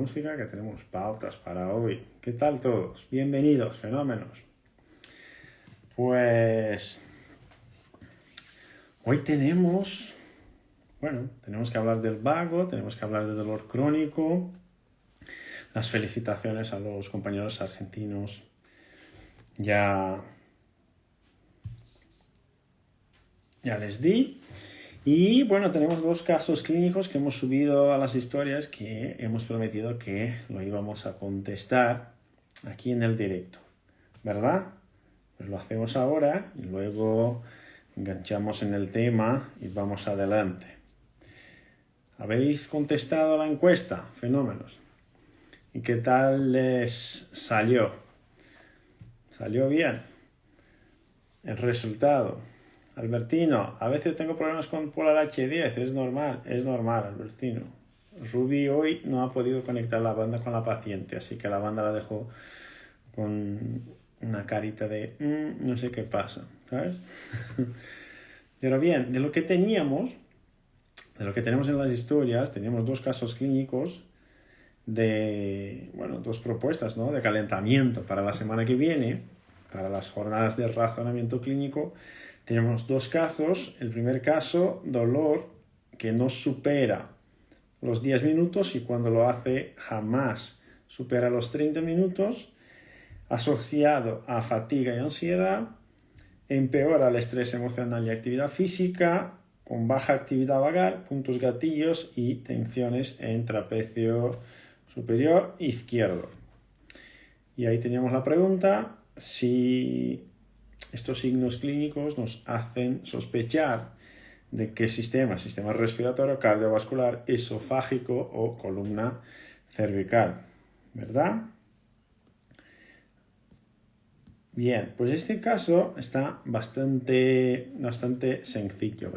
música, que tenemos pautas para hoy. ¿Qué tal todos? Bienvenidos, fenómenos. Pues hoy tenemos que hablar del vago, tenemos que hablar del dolor crónico. Las felicitaciones a los compañeros argentinos. Ya les di. Y bueno, tenemos dos casos clínicos que hemos subido a las historias que hemos prometido que lo íbamos a contestar aquí en el directo, ¿verdad? Pues lo hacemos ahora y luego enganchamos en el tema y vamos adelante. ¿Habéis contestado a la encuesta? Fenómenos. ¿Y qué tal les salió? ¿Salió bien el resultado? Albertino, a veces tengo problemas con Polar H10, es normal, Albertino. Ruby hoy no ha podido conectar la banda con la paciente, así que la banda la dejó con una carita de no sé qué pasa, ¿sabes? Pero bien, de lo que tenemos en las historias, teníamos dos casos clínicos dos propuestas, ¿no? De calentamiento para la semana que viene, para las jornadas de razonamiento clínico. Tenemos dos casos. El primer caso, dolor que no supera los 10 minutos y cuando lo hace jamás supera los 30 minutos, asociado a fatiga y ansiedad, empeora el estrés emocional y actividad física, con baja actividad vagal, puntos gatillos y tensiones en trapecio superior izquierdo. Y ahí teníamos la pregunta si estos signos clínicos nos hacen sospechar de qué sistema respiratorio, cardiovascular, esofágico o columna cervical, ¿verdad? Bien, pues este caso está bastante sencillo,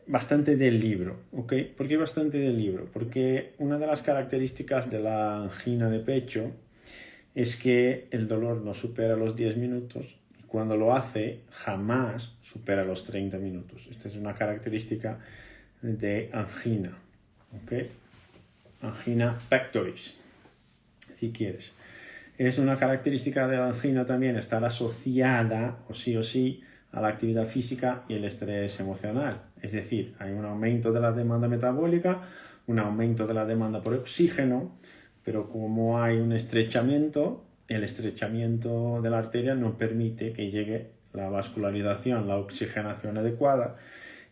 bastante del libro, ¿ok? ¿Por qué bastante del libro? Porque una de las características de la angina de pecho es que el dolor no supera los 10 minutos y cuando lo hace jamás supera los 30 minutos. Esta es una característica de angina, ¿ok? Angina pectoris, si quieres. Es una característica de la angina también estar asociada, o sí, a la actividad física y el estrés emocional. Es decir, hay un aumento de la demanda metabólica, un aumento de la demanda por oxígeno, pero como hay un estrechamiento, el estrechamiento de la arteria no permite que llegue la vascularización, la oxigenación adecuada.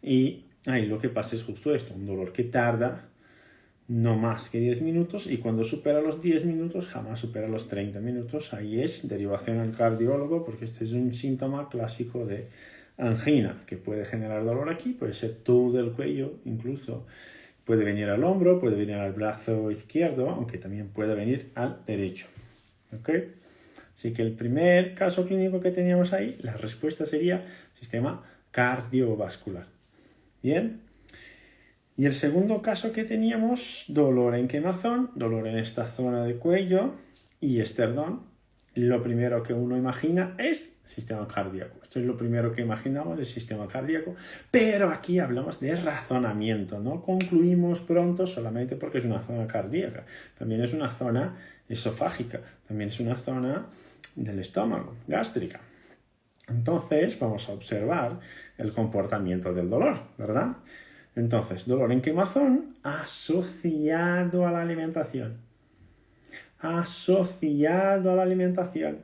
Y ahí lo que pasa es justo esto, un dolor que tarda no más que 10 minutos y cuando supera los 10 minutos jamás supera los 30 minutos. Ahí es derivación al cardiólogo porque este es un síntoma clásico de angina que puede generar dolor aquí, puede ser todo el cuello, incluso puede venir al hombro, puede venir al brazo izquierdo, aunque también puede venir al derecho. ¿Ok? Así que el primer caso clínico que teníamos ahí, la respuesta sería sistema cardiovascular. Bien. Y el segundo caso que teníamos, dolor en quemazón, dolor en esta zona de cuello y esternón. Lo primero que uno imagina es sistema cardíaco. Esto es lo primero que imaginamos, el sistema cardíaco. Pero aquí hablamos de razonamiento. No concluimos pronto solamente porque es una zona cardíaca. También es una zona esofágica. También es una zona del estómago, gástrica. Entonces vamos a observar el comportamiento del dolor, ¿verdad? Entonces, dolor en quemazón asociado a la alimentación. Asociado a la alimentación.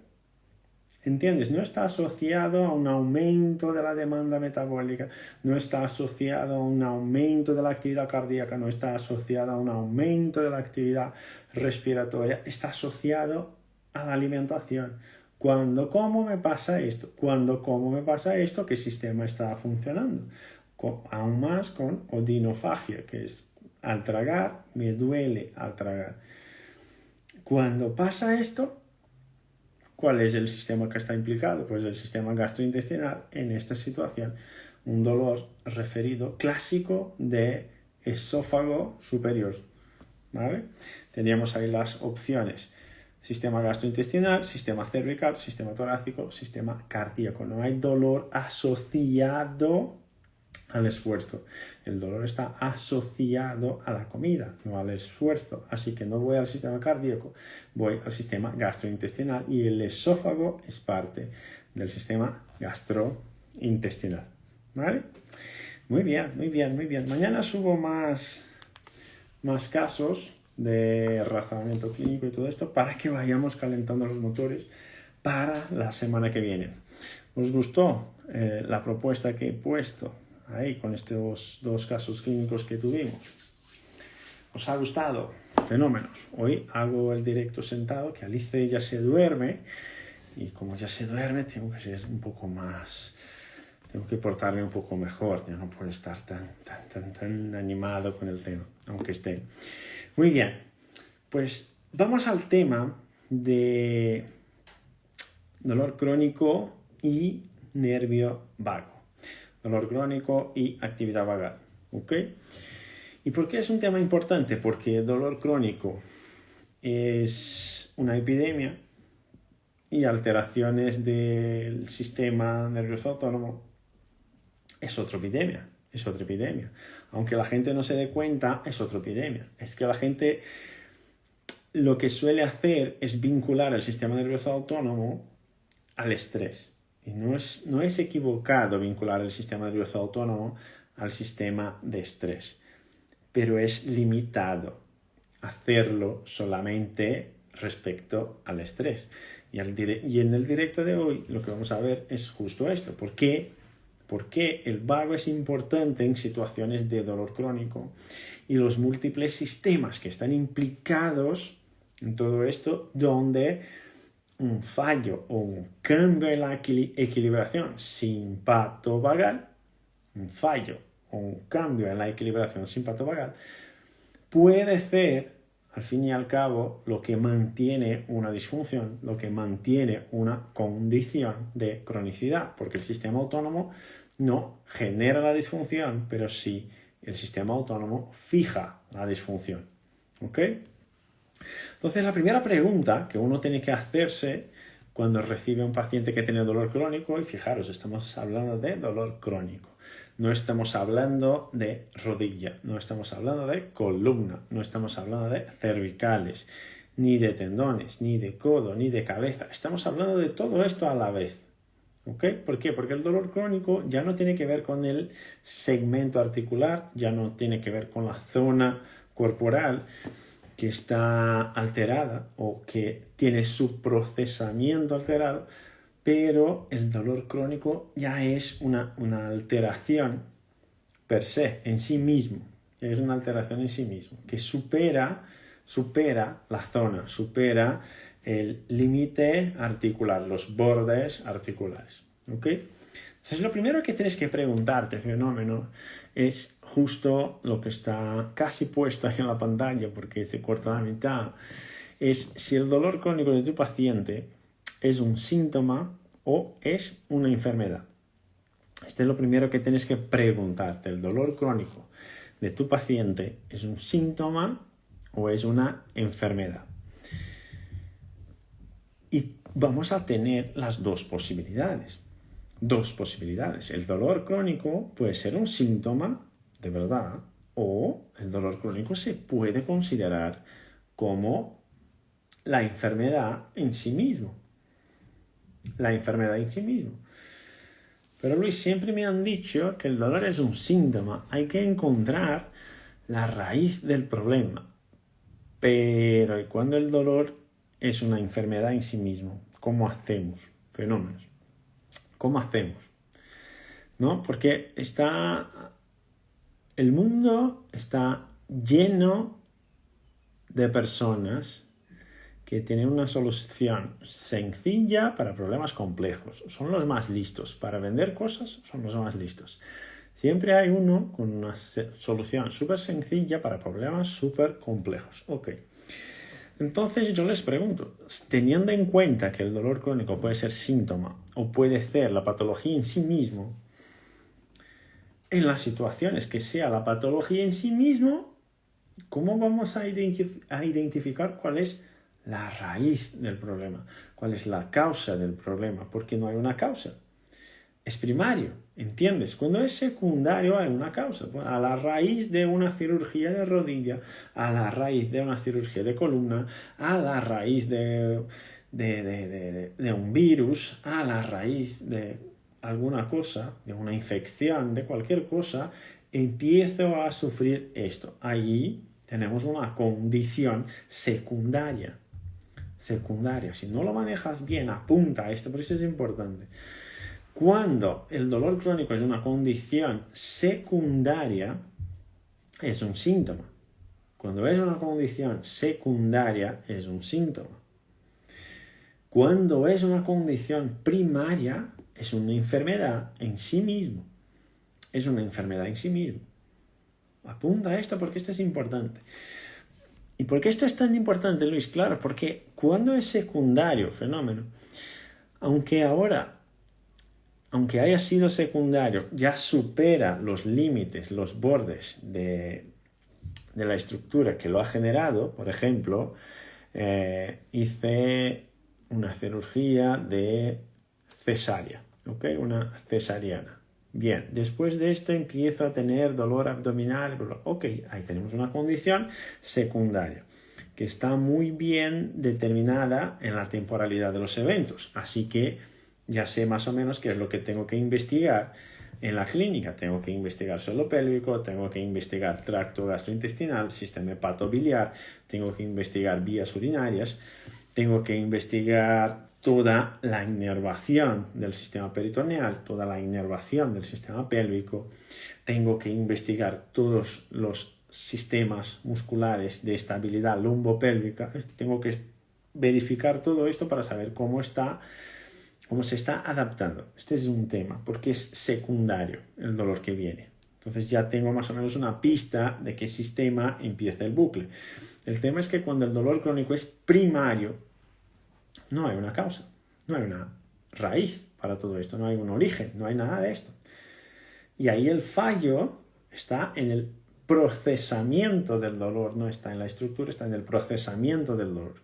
¿Entiendes? No está asociado a un aumento de la demanda metabólica, no está asociado a un aumento de la actividad cardíaca, no está asociado a un aumento de la actividad respiratoria, está asociado a la alimentación. ¿Cuándo como me pasa esto? ¿Cuándo como me pasa esto? ¿Qué sistema está funcionando? Aún más con odinofagia, que es al tragar, me duele al tragar. Cuando pasa esto, ¿cuál es el sistema que está implicado? Pues el sistema gastrointestinal en esta situación. Un dolor referido clásico de esófago superior. ¿Vale? Teníamos ahí las opciones. Sistema gastrointestinal, sistema cervical, sistema torácico, sistema cardíaco. No hay dolor asociado al esfuerzo. El dolor está asociado a la comida, no al esfuerzo. Así que no voy al sistema cardíaco, voy al sistema gastrointestinal y el esófago es parte del sistema gastrointestinal. ¿Vale? Muy bien, muy bien, muy bien. Mañana subo más casos de razonamiento clínico y todo esto para que vayamos calentando los motores para la semana que viene. ¿Os gustó la propuesta que he puesto ahí con estos 2 casos clínicos que tuvimos? ¿Os ha gustado? Fenómenos. Hoy hago el directo sentado, que Alice ya se duerme, y como ya se duerme tengo que ser un poco más, tengo que portarme un poco mejor, ya no puedo estar tan animado con el tema, aunque esté. Muy bien, pues vamos al tema de dolor crónico y nervio vago. Dolor crónico y actividad vagal. ¿Ok? ¿Y por qué es un tema importante? Porque el dolor crónico es una epidemia y alteraciones del sistema nervioso autónomo es otra epidemia. Es otra epidemia. Aunque la gente no se dé cuenta, es otra epidemia. Es que la gente lo que suele hacer es vincular el sistema nervioso autónomo al estrés. Y no es equivocado vincular el sistema nervioso autónomo al sistema de estrés, pero es limitado hacerlo solamente respecto al estrés. Y en el directo de hoy lo que vamos a ver es justo esto. ¿Por qué el vago es importante en situaciones de dolor crónico y los múltiples sistemas que están implicados en todo esto, donde un fallo o un cambio en la equilibración simpatovagal, un fallo o un cambio en la equilibración simpatovagal, puede ser, al fin y al cabo, lo que mantiene una disfunción, lo que mantiene una condición de cronicidad, porque el sistema autónomo no genera la disfunción, pero sí el sistema autónomo fija la disfunción. ¿Ok? Entonces, la primera pregunta que uno tiene que hacerse cuando recibe a un paciente que tiene dolor crónico, y fijaros, estamos hablando de dolor crónico, no estamos hablando de rodilla, no estamos hablando de columna, no estamos hablando de cervicales, ni de tendones, ni de codo, ni de cabeza, estamos hablando de todo esto a la vez. ¿Ok? ¿Por qué? Porque el dolor crónico ya no tiene que ver con el segmento articular, ya no tiene que ver con la zona corporal que está alterada o que tiene su procesamiento alterado, pero el dolor crónico ya es una alteración per se, en sí mismo. Es una alteración en sí mismo, que supera la zona, supera el límite articular, los bordes articulares. ¿Ok? Entonces, lo primero que tienes que preguntarte, fenómeno, es justo lo que está casi puesto ahí en la pantalla, porque se corta la mitad, es si el dolor crónico de tu paciente es un síntoma o es una enfermedad. Este es lo primero que tienes que preguntarte. ¿El dolor crónico de tu paciente es un síntoma o es una enfermedad? Y vamos a tener las dos posibilidades. El dolor crónico puede ser un síntoma de verdad o el dolor crónico se puede considerar como la enfermedad en sí mismo. Pero Luis, siempre me han dicho que el dolor es un síntoma. Hay que encontrar la raíz del problema. Pero ¿y cuando el dolor es una enfermedad en sí mismo? ¿Cómo hacemos? Fenómenos. ¿Cómo hacemos? ¿No? Porque el mundo está lleno de personas que tienen una solución sencilla para problemas complejos. Son los más listos. Para vender cosas son los más listos. Siempre hay uno con una solución súper sencilla para problemas súper complejos. Ok. Entonces yo les pregunto, teniendo en cuenta que el dolor crónico puede ser síntoma o puede ser la patología en sí mismo, en las situaciones que sea la patología en sí mismo, ¿cómo vamos a identificar cuál es la raíz del problema? ¿Cuál es la causa del problema? Porque no hay una causa. es primario, ¿entiendes? Cuando es secundario hay una causa. A la raíz de una cirugía de rodilla, a la raíz de una cirugía de columna, a la raíz de un virus, a la raíz de alguna cosa, de una infección, de cualquier cosa, empiezo a sufrir esto. Allí tenemos una condición secundaria. Secundaria. Si no lo manejas bien, apunta a esto, por eso es importante. Cuando el dolor crónico es una condición secundaria, es un síntoma. Cuando es una condición secundaria, es un síntoma. Cuando es una condición primaria, es una enfermedad en sí mismo. Es una enfermedad en sí mismo. Apunta a esto porque esto es importante. ¿Y por qué esto es tan importante, Luis? Claro, porque cuando es secundario fenómeno, aunque haya sido secundario, ya supera los límites, los bordes de la estructura que lo ha generado. Por ejemplo, hice una cirugía de cesárea, ¿ok? Una cesariana. Bien, después de esto empiezo a tener dolor abdominal. Ok, ahí tenemos una condición secundaria que está muy bien determinada en la temporalidad de los eventos. Así que ya sé más o menos qué es lo que tengo que investigar en la clínica. Tengo que investigar suelo pélvico, tengo que investigar tracto gastrointestinal, sistema hepatobiliar, tengo que investigar vías urinarias, tengo que investigar toda la inervación del sistema peritoneal, toda la inervación del sistema pélvico. Tengo que investigar todos los sistemas musculares de estabilidad lumbopélvica. Tengo que verificar todo esto para saber cómo se está adaptando. Este es un tema, porque es secundario el dolor que viene. Entonces ya tengo más o menos una pista de qué sistema empieza el bucle. El tema es que cuando el dolor crónico es primario, no hay una causa, no hay una raíz para todo esto, no hay un origen, no hay nada de esto. Y ahí el fallo está en el procesamiento del dolor, no está en la estructura, está en el procesamiento del dolor.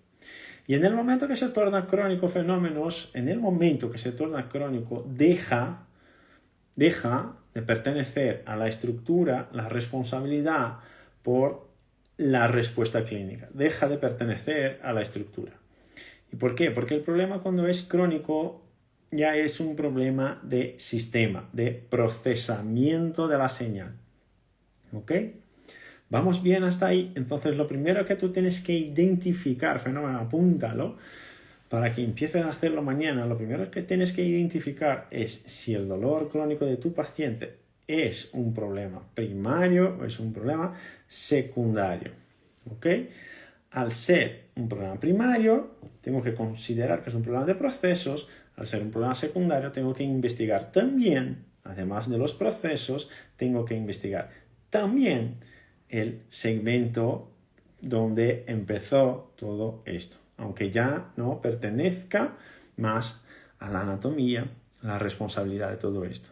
Y en el momento que se torna crónico fenómenos, en el momento que se torna crónico, deja de pertenecer a la estructura, la responsabilidad por la respuesta clínica, deja de pertenecer a la estructura. ¿Y por qué? Porque el problema cuando es crónico ya es un problema de sistema, de procesamiento de la señal. ¿Ok? ¿Vamos bien hasta ahí? Entonces lo primero que tú tienes que identificar, fenómeno, apúntalo, para que empieces a hacerlo mañana, lo primero que tienes que identificar es si el dolor crónico de tu paciente es un problema primario o es un problema secundario. ¿Ok? Al ser un problema primario, tengo que considerar que es un problema de procesos. Al ser un problema secundario, tengo que investigar también, además de los procesos, tengo que investigar también el segmento donde empezó todo esto, aunque ya no pertenezca más a la anatomía, la responsabilidad de todo esto.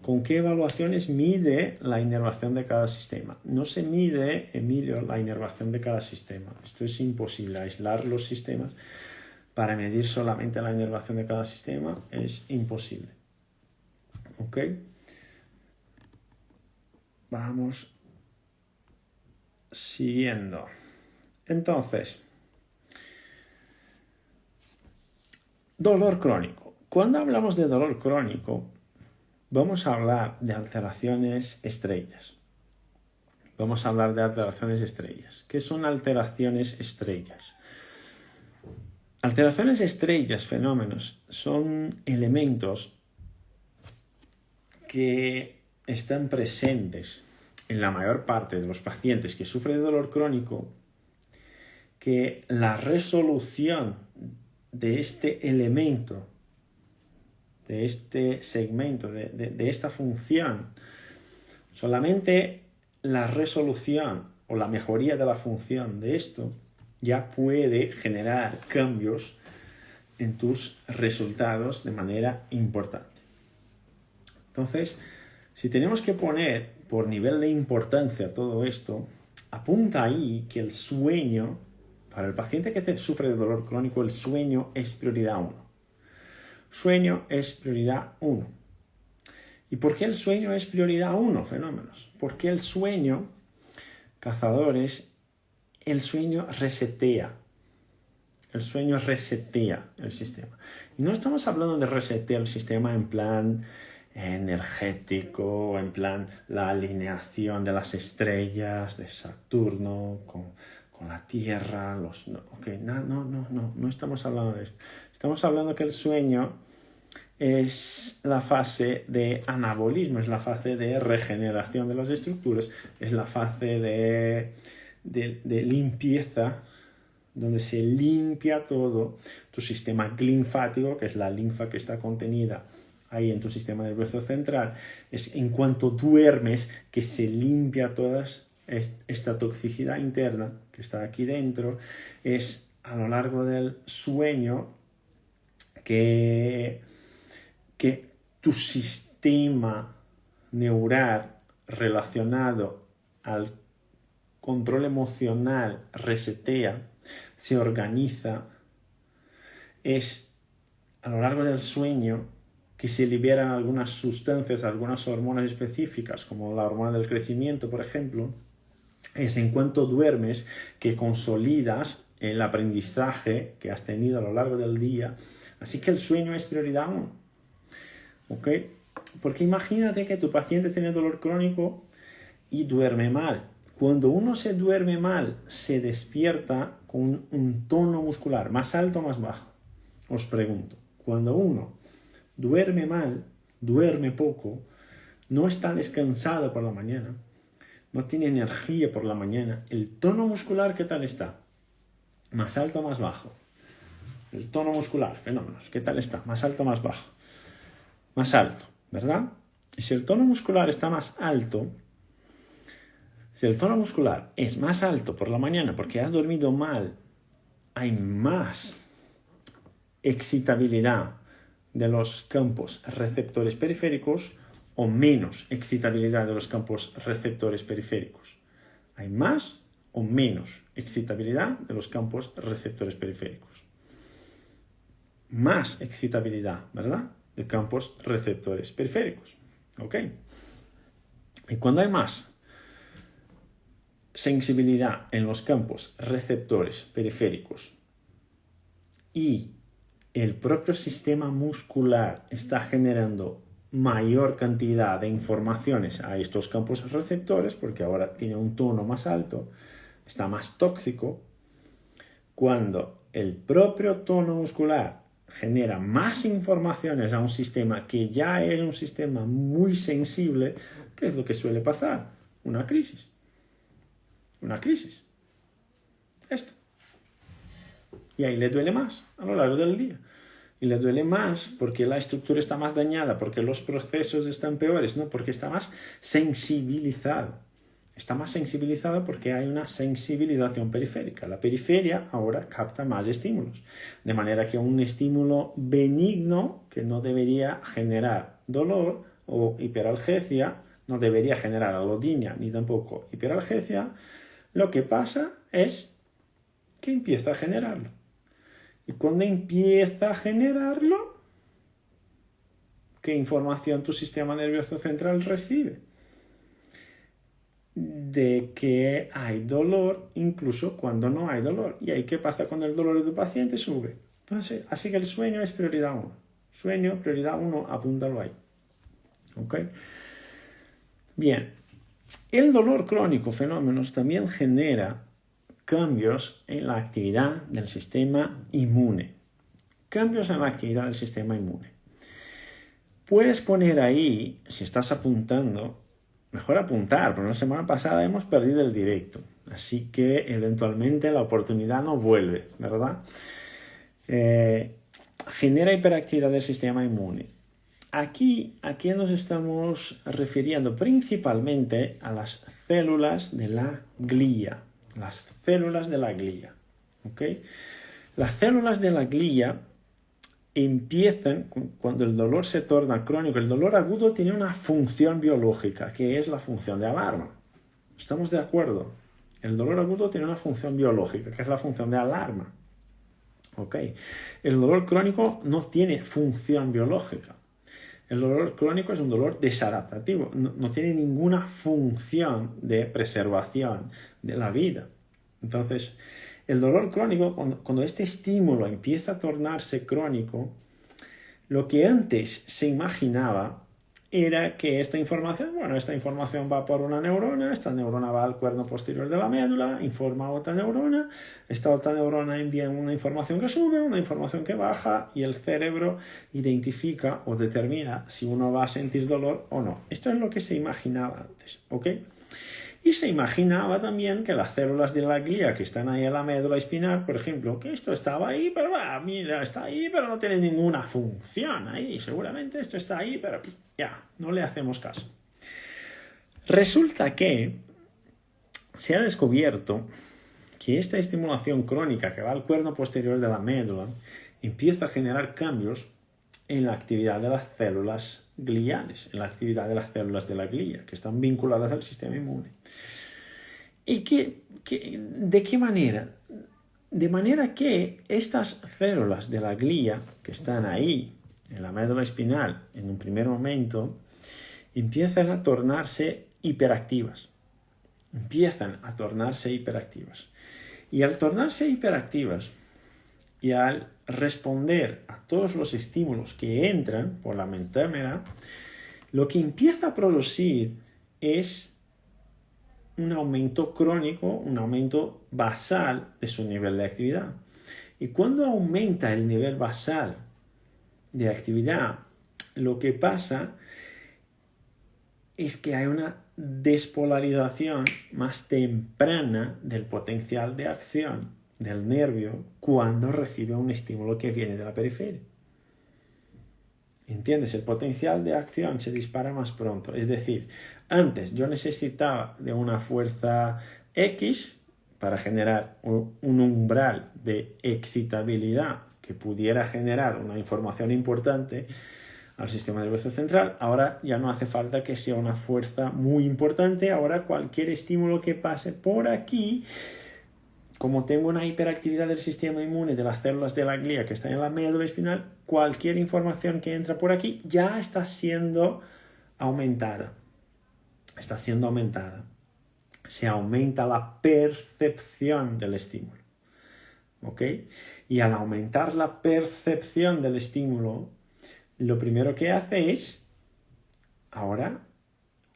¿Con qué evaluaciones mide la inervación de cada sistema? No se mide, Emilio, la inervación de cada sistema. Esto es imposible. Aislar los sistemas para medir solamente la inervación de cada sistema es imposible. ¿Ok? Vamos siguiendo. Entonces, dolor crónico. Cuando hablamos de dolor crónico, vamos a hablar de alteraciones estrellas. Vamos a hablar de alteraciones estrellas. ¿Qué son alteraciones estrellas? Alteraciones estrellas, fenómenos, son elementos que están presentes en la mayor parte de los pacientes que sufren de dolor crónico, que la resolución de este elemento, de este segmento, de esta función, solamente la resolución o la mejoría de la función de esto ya puede generar cambios en tus resultados de manera importante. Entonces, si tenemos que poner por nivel de importancia todo esto, apunta ahí que el sueño, para el paciente que sufre de dolor crónico, el sueño es prioridad 1. Sueño es prioridad 1. ¿Y por qué el sueño es prioridad 1? Fenómenos. Porque el sueño, cazadores, el sueño resetea. El sueño resetea el sistema. Y no estamos hablando de resetear el sistema en plan energético, en plan la alineación de las estrellas, de Saturno, con la Tierra. No estamos hablando de esto. Estamos hablando que el sueño es la fase de anabolismo, es la fase de regeneración de las estructuras, es la fase de limpieza, donde se limpia todo tu sistema linfático, que es la linfa que está contenida ahí en tu sistema nervioso central. Es en cuanto duermes que se limpia toda esta toxicidad interna que está aquí dentro. Es a lo largo del sueño que tu sistema neural relacionado al control emocional resetea, se organiza. Es a lo largo del sueño que se liberan algunas sustancias, algunas hormonas específicas, como la hormona del crecimiento, por ejemplo. Es en cuanto duermes que consolidas el aprendizaje que has tenido a lo largo del día. Así que el sueño es prioridad 1. ¿Ok? Porque imagínate que tu paciente tiene dolor crónico y duerme mal. Cuando uno se duerme mal, se despierta con un tono muscular, más alto o más bajo. Os pregunto, cuando uno duerme mal, duerme poco, no está descansado por la mañana, no tiene energía por la mañana, ¿el tono muscular qué tal está? ¿Más alto o más bajo? El tono muscular, fenómenos, ¿qué tal está? ¿Más alto o más bajo? Más alto, ¿verdad? Y si el tono muscular está más alto, si el tono muscular es más alto por la mañana porque has dormido mal, hay más excitabilidad de los campos receptores periféricos o menos excitabilidad de los campos receptores periféricos. Hay más o menos excitabilidad de los campos receptores periféricos. Más excitabilidad, ¿verdad? De campos receptores periféricos. ¿Ok? Y cuando hay más sensibilidad en los campos receptores periféricos y el propio sistema muscular está generando mayor cantidad de informaciones a estos campos receptores, porque ahora tiene un tono más alto, está más tóxico, cuando el propio tono muscular genera más informaciones a un sistema que ya es un sistema muy sensible, ¿qué es lo que suele pasar? Una crisis. Una crisis. Esto. Y ahí le duele más a lo largo del día. Y le duele más porque la estructura está más dañada, porque los procesos están peores, ¿no? Porque está más sensibilizado. Está más sensibilizado porque hay una sensibilización periférica. La periferia ahora capta más estímulos. De manera que un estímulo benigno que no debería generar dolor o hiperalgesia, no debería generar alodinia ni tampoco hiperalgesia, lo que pasa es que empieza a generarlo. Y cuando empieza a generarlo, ¿qué información tu sistema nervioso central recibe? De que hay dolor incluso cuando no hay dolor. ¿Y ahí qué pasa cuando el dolor de tu paciente sube? Entonces, así que el sueño es prioridad 1. Sueño, prioridad 1, apúntalo ahí. ¿Ok? Bien. El dolor crónico, fenómenos, también genera cambios en la actividad del sistema inmune. Cambios en la actividad del sistema inmune. Puedes poner ahí, si estás apuntando, mejor apuntar, porque la semana pasada hemos perdido el directo. Así que eventualmente la oportunidad no vuelve, ¿verdad? Genera hiperactividad del sistema inmune. Aquí nos estamos refiriendo principalmente a las células de la glía. Las células de la glía. ¿Ok? Las células de la glía empiezan cuando el dolor se torna crónico. El dolor agudo tiene una función biológica, que es la función de alarma. ¿Estamos de acuerdo? El dolor agudo tiene una función biológica, que es la función de alarma. ¿Ok? El dolor crónico no tiene función biológica. El dolor crónico es un dolor desadaptativo, no tiene ninguna función de preservación de la vida. Entonces, el dolor crónico, cuando este estímulo empieza a tornarse crónico, lo que antes se imaginaba era que esta información va por una neurona, esta neurona va al cuerno posterior de la médula, informa a otra neurona, esta otra neurona envía una información que sube, una información que baja y el cerebro identifica o determina si uno va a sentir dolor o no. Esto es lo que se imaginaba antes, ¿ok? Y se imaginaba también que las células de la glía que están ahí en la médula espinal, por ejemplo, que esto estaba ahí, pero mira, está ahí, pero no tiene ninguna función ahí. Seguramente esto está ahí, pero ya, no le hacemos caso. Resulta que se ha descubierto que esta estimulación crónica que va al cuerno posterior de la médula empieza a generar cambios en la actividad de las células gliales, en la actividad de las células de la glía, que están vinculadas al sistema inmune. ¿Y de qué manera? De manera que estas células de la glía, que están ahí, en la médula espinal, en un primer momento, empiezan a tornarse hiperactivas. Y al tornarse hiperactivas, y al responder a todos los estímulos que entran por la mentémera, lo que empieza a producir es un aumento crónico, un aumento basal de su nivel de actividad. Y cuando aumenta el nivel basal de actividad, lo que pasa es que hay una despolarización más temprana del potencial de acción del nervio cuando recibe un estímulo que viene de la periferia. ¿Entiendes? El potencial de acción se dispara más pronto. Es decir, antes yo necesitaba de una fuerza X para generar un umbral de excitabilidad que pudiera generar una información importante al sistema nervioso central. Ahora ya no hace falta que sea una fuerza muy importante. Ahora cualquier estímulo que pase por aquí, como tengo una hiperactividad del sistema inmune de las células de la glía que están en la médula espinal, cualquier información que entra por aquí ya está siendo aumentada. Se aumenta la percepción del estímulo. ¿Ok? Y al aumentar la percepción del estímulo, lo primero que hace es, ahora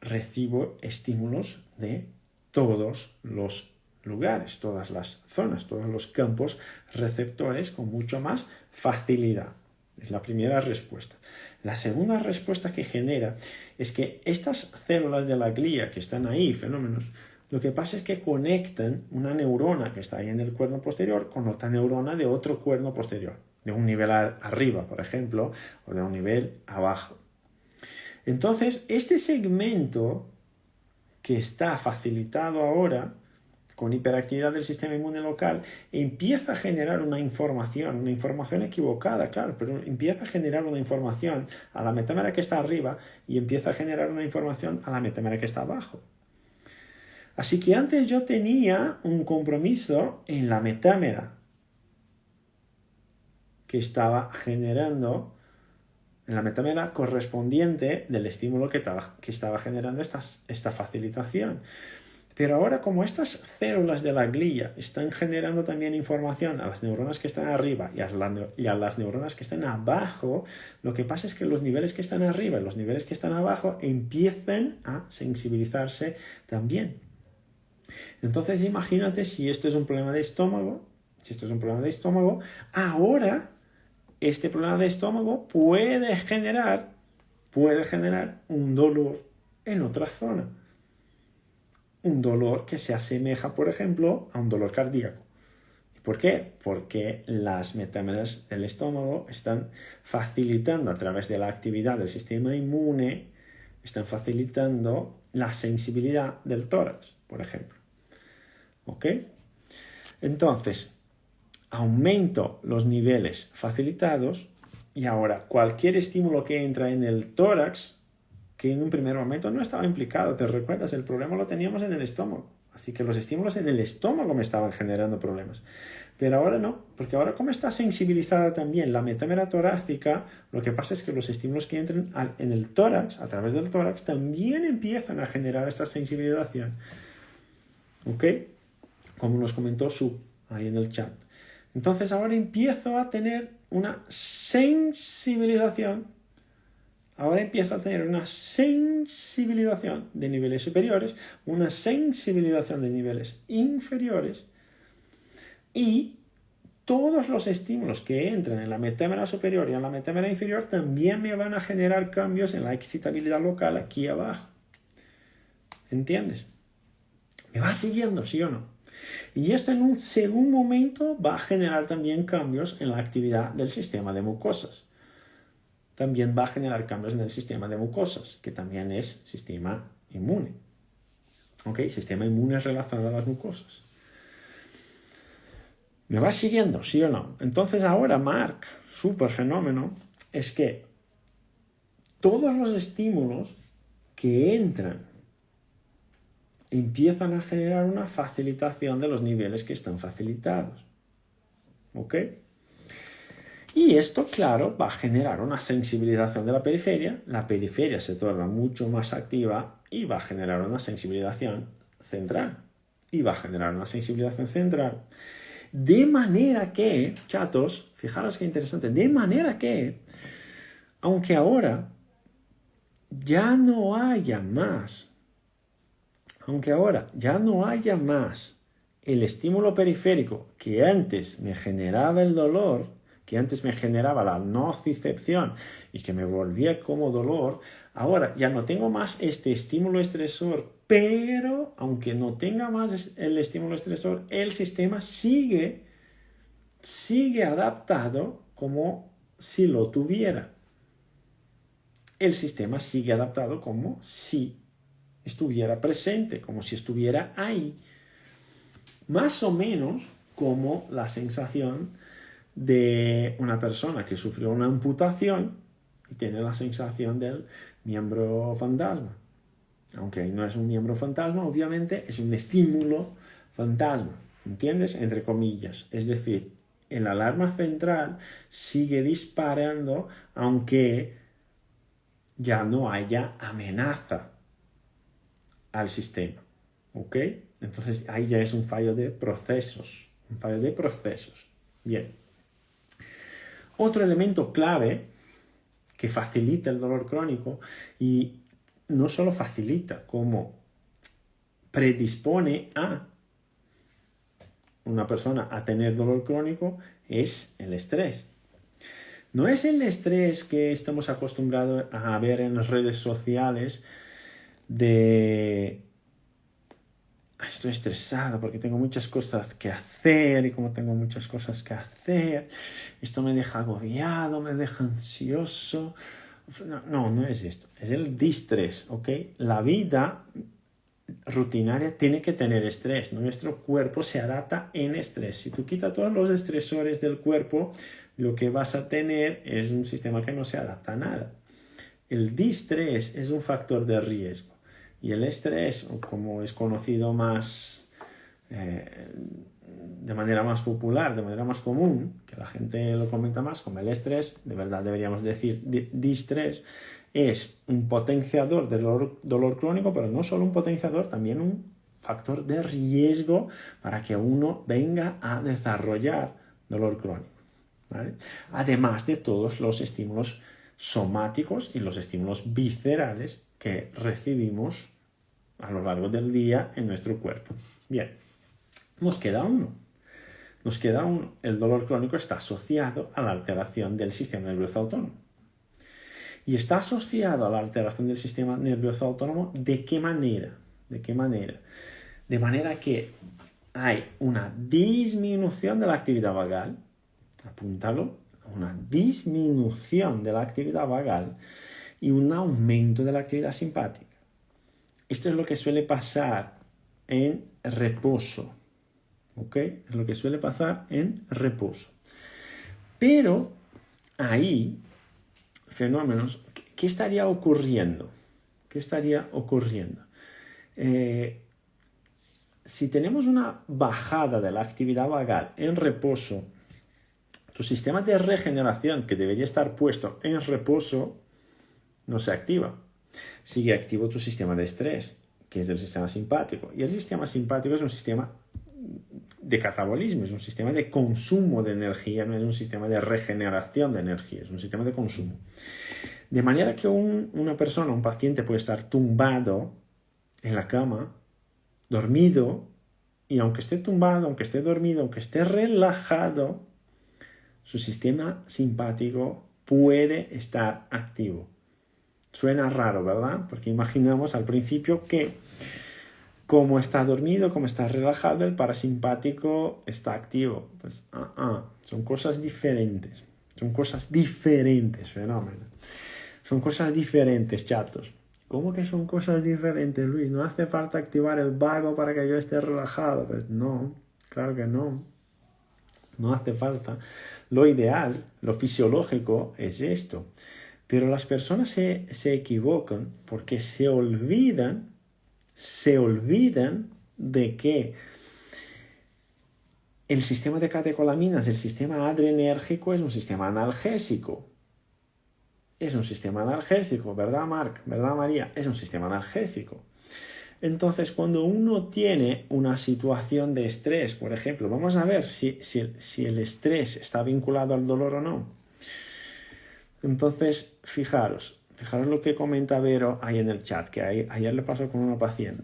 recibo estímulos de todos los lugares, todas las zonas, todos los campos receptores con mucho más facilidad. Es la primera respuesta. La segunda respuesta que genera es que estas células de la glía que están ahí, fenómenos, lo que pasa es que conectan una neurona que está ahí en el cuerno posterior con otra neurona de otro cuerno posterior, de un nivel arriba, por ejemplo, o de un nivel abajo. Entonces, este segmento que está facilitado ahora con hiperactividad del sistema inmune local, empieza a generar una información equivocada, claro, pero empieza a generar una información a la metámera que está arriba y empieza a generar una información a la metámera que está abajo. Así que antes yo tenía un compromiso en la metámera que estaba generando, en la metámera correspondiente del estímulo que estaba generando esta facilitación. Pero ahora, como estas células de la glía están generando también información a las neuronas que están arriba y a las neuronas que están abajo, lo que pasa es que los niveles que están arriba y los niveles que están abajo empiezan a sensibilizarse también. Entonces, imagínate si esto es un problema de estómago, ahora este problema de estómago puede generar un dolor en otra zona. Un dolor que se asemeja, por ejemplo, a un dolor cardíaco. ¿Por qué? Porque las metámeras del estómago están facilitando a través de la actividad del sistema inmune, están facilitando la sensibilidad del tórax, por ejemplo. ¿Ok? Entonces, aumento los niveles facilitados y ahora cualquier estímulo que entra en el tórax, que en un primer momento no estaba implicado, ¿te recuerdas? El problema lo teníamos en el estómago. Así que los estímulos en el estómago me estaban generando problemas. Pero ahora no, porque ahora como está sensibilizada también la metámera torácica, lo que pasa es que los estímulos que entran en el tórax, a través del tórax, también empiezan a generar esta sensibilización. ¿Ok? Como nos comentó Su ahí en el chat. Entonces ahora empiezo a tener una sensibilización. Ahora empiezo a tener una sensibilización de niveles superiores, una sensibilización de niveles inferiores, y todos los estímulos que entran en la metámera superior y en la metámera inferior también me van a generar cambios en la excitabilidad local aquí abajo. ¿Entiendes? ¿Me va siguiendo, sí o no? Y esto en un segundo momento va a generar también cambios en la actividad del sistema de mucosas. También va a generar cambios en el sistema de mucosas, que también es sistema inmune. ¿Ok? Sistema inmune relacionado a las mucosas. ¿Me va siguiendo, sí o no? Entonces ahora, Marc, súper fenómeno, es que todos los estímulos que entran empiezan a generar una facilitación de los niveles que están facilitados. ¿Ok? Y esto, claro, va a generar una sensibilización de la periferia se torna mucho más activa y va a generar una sensibilización central. Y va a generar una sensibilización central. De manera que, chatos, fijaros qué interesante, de manera que, aunque ahora ya no haya más, el estímulo periférico que antes me generaba el dolor, que antes me generaba la nocicepción y que me volvía como dolor, ahora ya no tengo más este estímulo estresor, pero aunque no tenga más el estímulo estresor, el sistema sigue adaptado como si lo tuviera. El sistema sigue adaptado como si estuviera presente, como si estuviera ahí. Más o menos como la sensación de una persona que sufrió una amputación y tiene la sensación del miembro fantasma. Aunque no es un miembro fantasma, obviamente es un estímulo fantasma, ¿entiendes? Entre comillas. Es decir, el alarma central sigue disparando aunque ya no haya amenaza al sistema. ¿Ok? Entonces ahí ya es un fallo de procesos. Bien. Otro elemento clave que facilita el dolor crónico, y no solo facilita, como predispone a una persona a tener dolor crónico, es el estrés. No es el estrés que estamos acostumbrados a ver en las redes sociales de estoy estresado porque tengo muchas cosas que hacer, y como tengo muchas cosas que hacer, esto me deja agobiado, me deja ansioso. No es esto, es el distrés, ¿ok? La vida rutinaria tiene que tener estrés. Nuestro cuerpo se adapta en estrés. Si tú quitas todos los estresores del cuerpo, lo que vas a tener es un sistema que no se adapta a nada. El distrés es un factor de riesgo. Y el estrés, o como es conocido más de manera más popular, de manera más común, que la gente lo comenta más como el estrés, de verdad deberíamos decir distrés, es un potenciador del dolor crónico, pero no solo un potenciador, también un factor de riesgo para que uno venga a desarrollar dolor crónico, ¿vale? Además de todos los estímulos somáticos y los estímulos viscerales que recibimos a lo largo del día en nuestro cuerpo. Bien, nos queda uno. El dolor crónico está asociado a la alteración del sistema nervioso autónomo. Y está asociado a la alteración del sistema nervioso autónomo, ¿de qué manera? De manera que hay una disminución de la actividad vagal, apúntalo, una disminución de la actividad vagal y un aumento de la actividad simpática. Esto es lo que suele pasar en reposo, ¿ok? Es lo que suele pasar en reposo. Pero ahí, fenómenos, ¿qué estaría ocurriendo? si tenemos una bajada de la actividad vagal en reposo, tu sistema de regeneración, que debería estar puesto en reposo, no se activa. Sigue activo tu sistema de estrés, que es el sistema simpático. Y el sistema simpático es un sistema de catabolismo, es un sistema de consumo de energía, no es un sistema de regeneración de energía, es un sistema de consumo. De manera que una persona, un paciente puede estar tumbado en la cama, dormido, y aunque esté tumbado, aunque esté dormido, aunque esté relajado, su sistema simpático puede estar activo. Suena raro, ¿verdad? Porque imaginamos al principio que como está dormido, como está relajado, el parasimpático está activo. Pues son cosas diferentes. Son cosas diferentes, fenómeno. Son cosas diferentes, chatos. ¿Cómo que son cosas diferentes, Luis? ¿No hace falta activar el vago para que yo esté relajado? Pues no, claro que no. No hace falta. Lo ideal, lo fisiológico es esto. Pero las personas se equivocan porque se olvidan de que el sistema de catecolaminas, el sistema adrenérgico, es un sistema analgésico. Es un sistema analgésico, ¿verdad, Marc? ¿Verdad, María? Es un sistema analgésico. Entonces, cuando uno tiene una situación de estrés, por ejemplo, vamos a ver si el estrés está vinculado al dolor o no. Entonces, fijaros lo que comenta Vero ahí en el chat, que ayer le pasó con una paciente.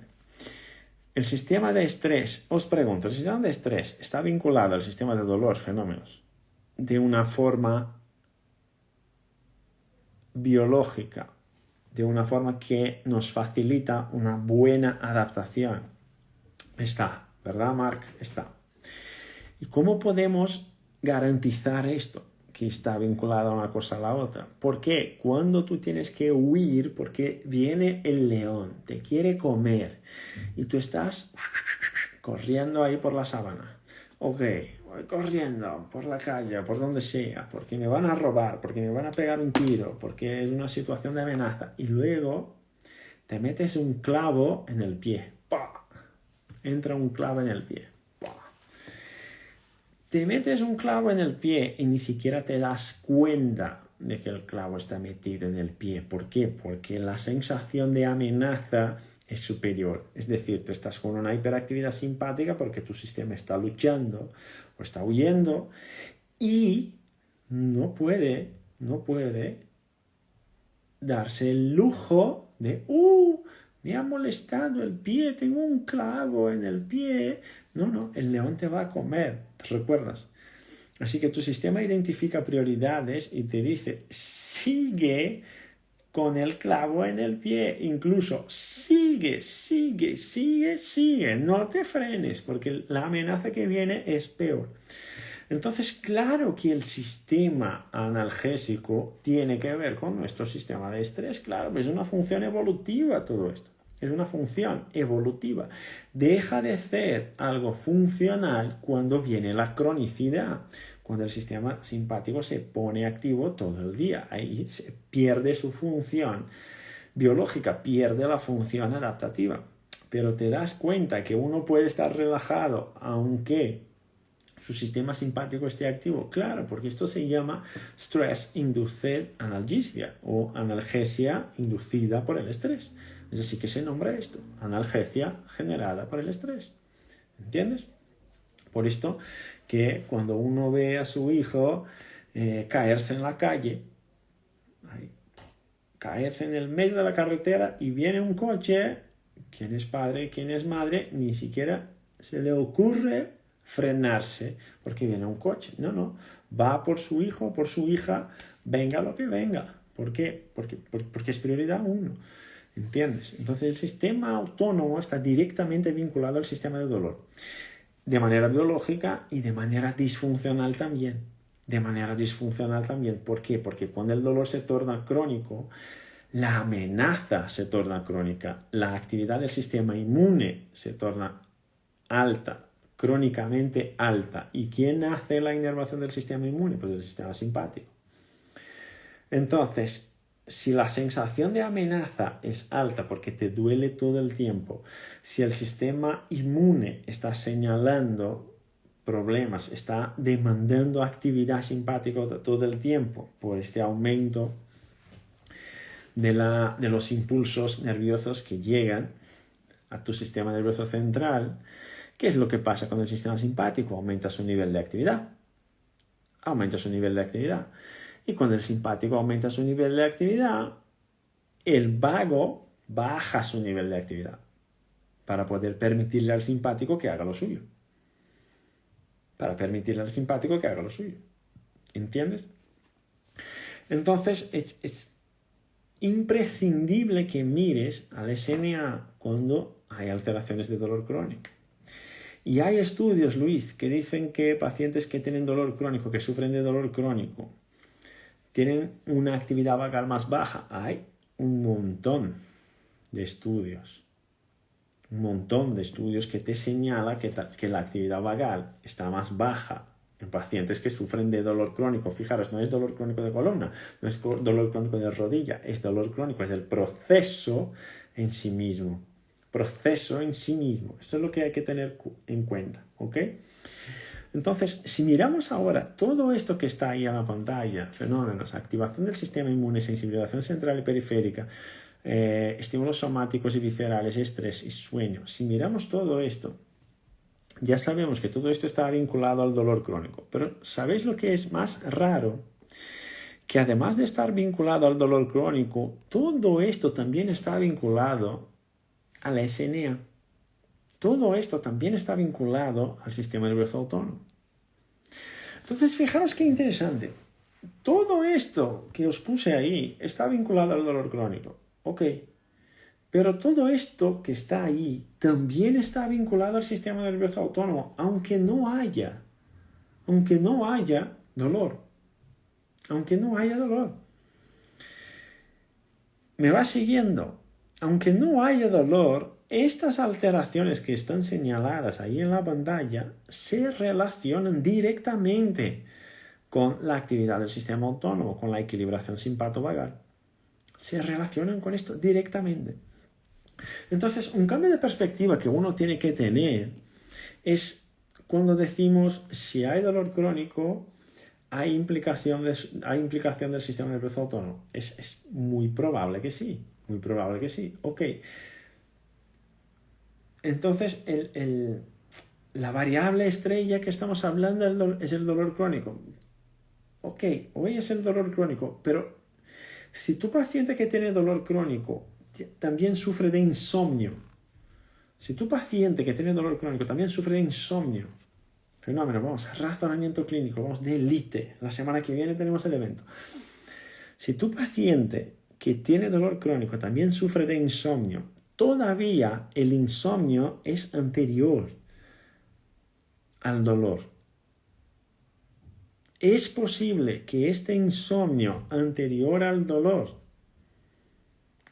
El sistema de estrés, os pregunto, ¿el sistema de estrés está vinculado al sistema de dolor, fenómenos, de una forma biológica, de una forma que nos facilita una buena adaptación? Está, ¿verdad, Marc? Está. ¿Y cómo podemos garantizar esto, que está vinculado a una cosa a la otra? Porque cuando tú tienes que huir, porque viene el león, te quiere comer, y tú estás corriendo ahí por la sabana. Ok, voy corriendo por la calle, por donde sea, porque me van a robar, porque me van a pegar un tiro, porque es una situación de amenaza. Y luego te metes un clavo en el pie. ¡Pah! Entra un clavo en el pie. ¡Pah! Te metes un clavo en el pie y ni siquiera te das cuenta de que el clavo está metido en el pie. ¿Por qué? Porque la sensación de amenaza es superior. Es decir, tú estás con una hiperactividad simpática porque tu sistema está luchando o está huyendo y no puede darse el lujo de me ha molestado el pie, tengo un clavo en el pie. No, el león te va a comer, ¿te recuerdas? Así que tu sistema identifica prioridades y te dice, sigue con el clavo en el pie, incluso sigue, no te frenes, porque la amenaza que viene es peor. Entonces, claro que el sistema analgésico tiene que ver con nuestro sistema de estrés, claro, es una función evolutiva todo esto, es una función evolutiva. Deja de ser algo funcional cuando viene la cronicidad, cuando el sistema simpático se pone activo todo el día, ahí se pierde su función biológica, pierde la función adaptativa. Pero te das cuenta que uno puede estar relajado aunque su sistema simpático esté activo. Claro, porque esto se llama Stress-Induced Analgesia o analgesia inducida por el estrés. Es así que se nombra esto, analgesia generada por el estrés. ¿Entiendes? Por esto que cuando uno ve a su hijo caerse en la calle, caerse en el medio de la carretera y viene un coche, ¿quién es padre, quién es madre? Ni siquiera se le ocurre frenarse porque viene un coche. No, va por su hijo, por su hija, venga lo que venga. ¿Por qué? Porque es prioridad uno. ¿Entiendes? Entonces el sistema autónomo está directamente vinculado al sistema de dolor. De manera biológica y de manera disfuncional también. ¿Por qué? Porque cuando el dolor se torna crónico, la amenaza se torna crónica, la actividad del sistema inmune se torna alta, crónicamente alta. ¿Y quién hace la inervación del sistema inmune? Pues el sistema simpático. Entonces, si la sensación de amenaza es alta porque te duele todo el tiempo, si el sistema inmune está señalando problemas, está demandando actividad simpática todo el tiempo por este aumento de los impulsos nerviosos que llegan a tu sistema nervioso central, ¿qué es lo que pasa con el sistema simpático? Aumenta su nivel de actividad. Aumenta su nivel de actividad. Y cuando el simpático aumenta su nivel de actividad, el vago baja su nivel de actividad para poder permitirle al simpático que haga lo suyo. Para permitirle al simpático que haga lo suyo. ¿Entiendes? Entonces, es imprescindible que mires al SNA cuando hay alteraciones de dolor crónico. Y hay estudios, Luis, que dicen que pacientes que tienen dolor crónico, que sufren de dolor crónico, tienen una actividad vagal más baja. Hay un montón de estudios. Un montón de estudios que te señala que la actividad vagal está más baja en pacientes que sufren de dolor crónico. Fijaros, no es dolor crónico de columna, no es dolor crónico de rodilla, es dolor crónico, es el proceso en sí mismo. Proceso en sí mismo. Esto es lo que hay que tener en cuenta, ¿ok? Entonces, si miramos ahora todo esto que está ahí en la pantalla, fenómenos, activación del sistema inmune, sensibilización central y periférica, estímulos somáticos y viscerales, estrés y sueño. Si miramos todo esto, ya sabemos que todo esto está vinculado al dolor crónico. Pero ¿sabéis lo que es más raro? Que además de estar vinculado al dolor crónico, todo esto también está vinculado a la SNA. Todo esto también está vinculado al sistema nervioso autónomo. Entonces, fijaros qué interesante. Todo esto que os puse ahí está vinculado al dolor crónico. Ok. Pero todo esto que está ahí también está vinculado al sistema nervioso autónomo, aunque no haya dolor. Aunque no haya dolor. ¿Me va siguiendo? Aunque no haya dolor, estas alteraciones que están señaladas ahí en la pantalla se relacionan directamente con la actividad del sistema autónomo, con la equilibración simpato-vagal. Se relacionan con esto directamente. Entonces, un cambio de perspectiva que uno tiene que tener es cuando decimos si hay dolor crónico, hay implicación del sistema nervioso autónomo. Es muy probable que sí, muy probable que sí. Ok. Entonces, la variable estrella que estamos hablando es el dolor crónico. Ok, hoy es el dolor crónico, pero si tu paciente que tiene dolor crónico también sufre de insomnio, si tu paciente que tiene dolor crónico también sufre de insomnio, fenómeno, vamos, razonamiento clínico, vamos, de élite, la semana que viene tenemos el evento. Si tu paciente que tiene dolor crónico también sufre de insomnio, todavía el insomnio es anterior al dolor. Es posible que este insomnio anterior al dolor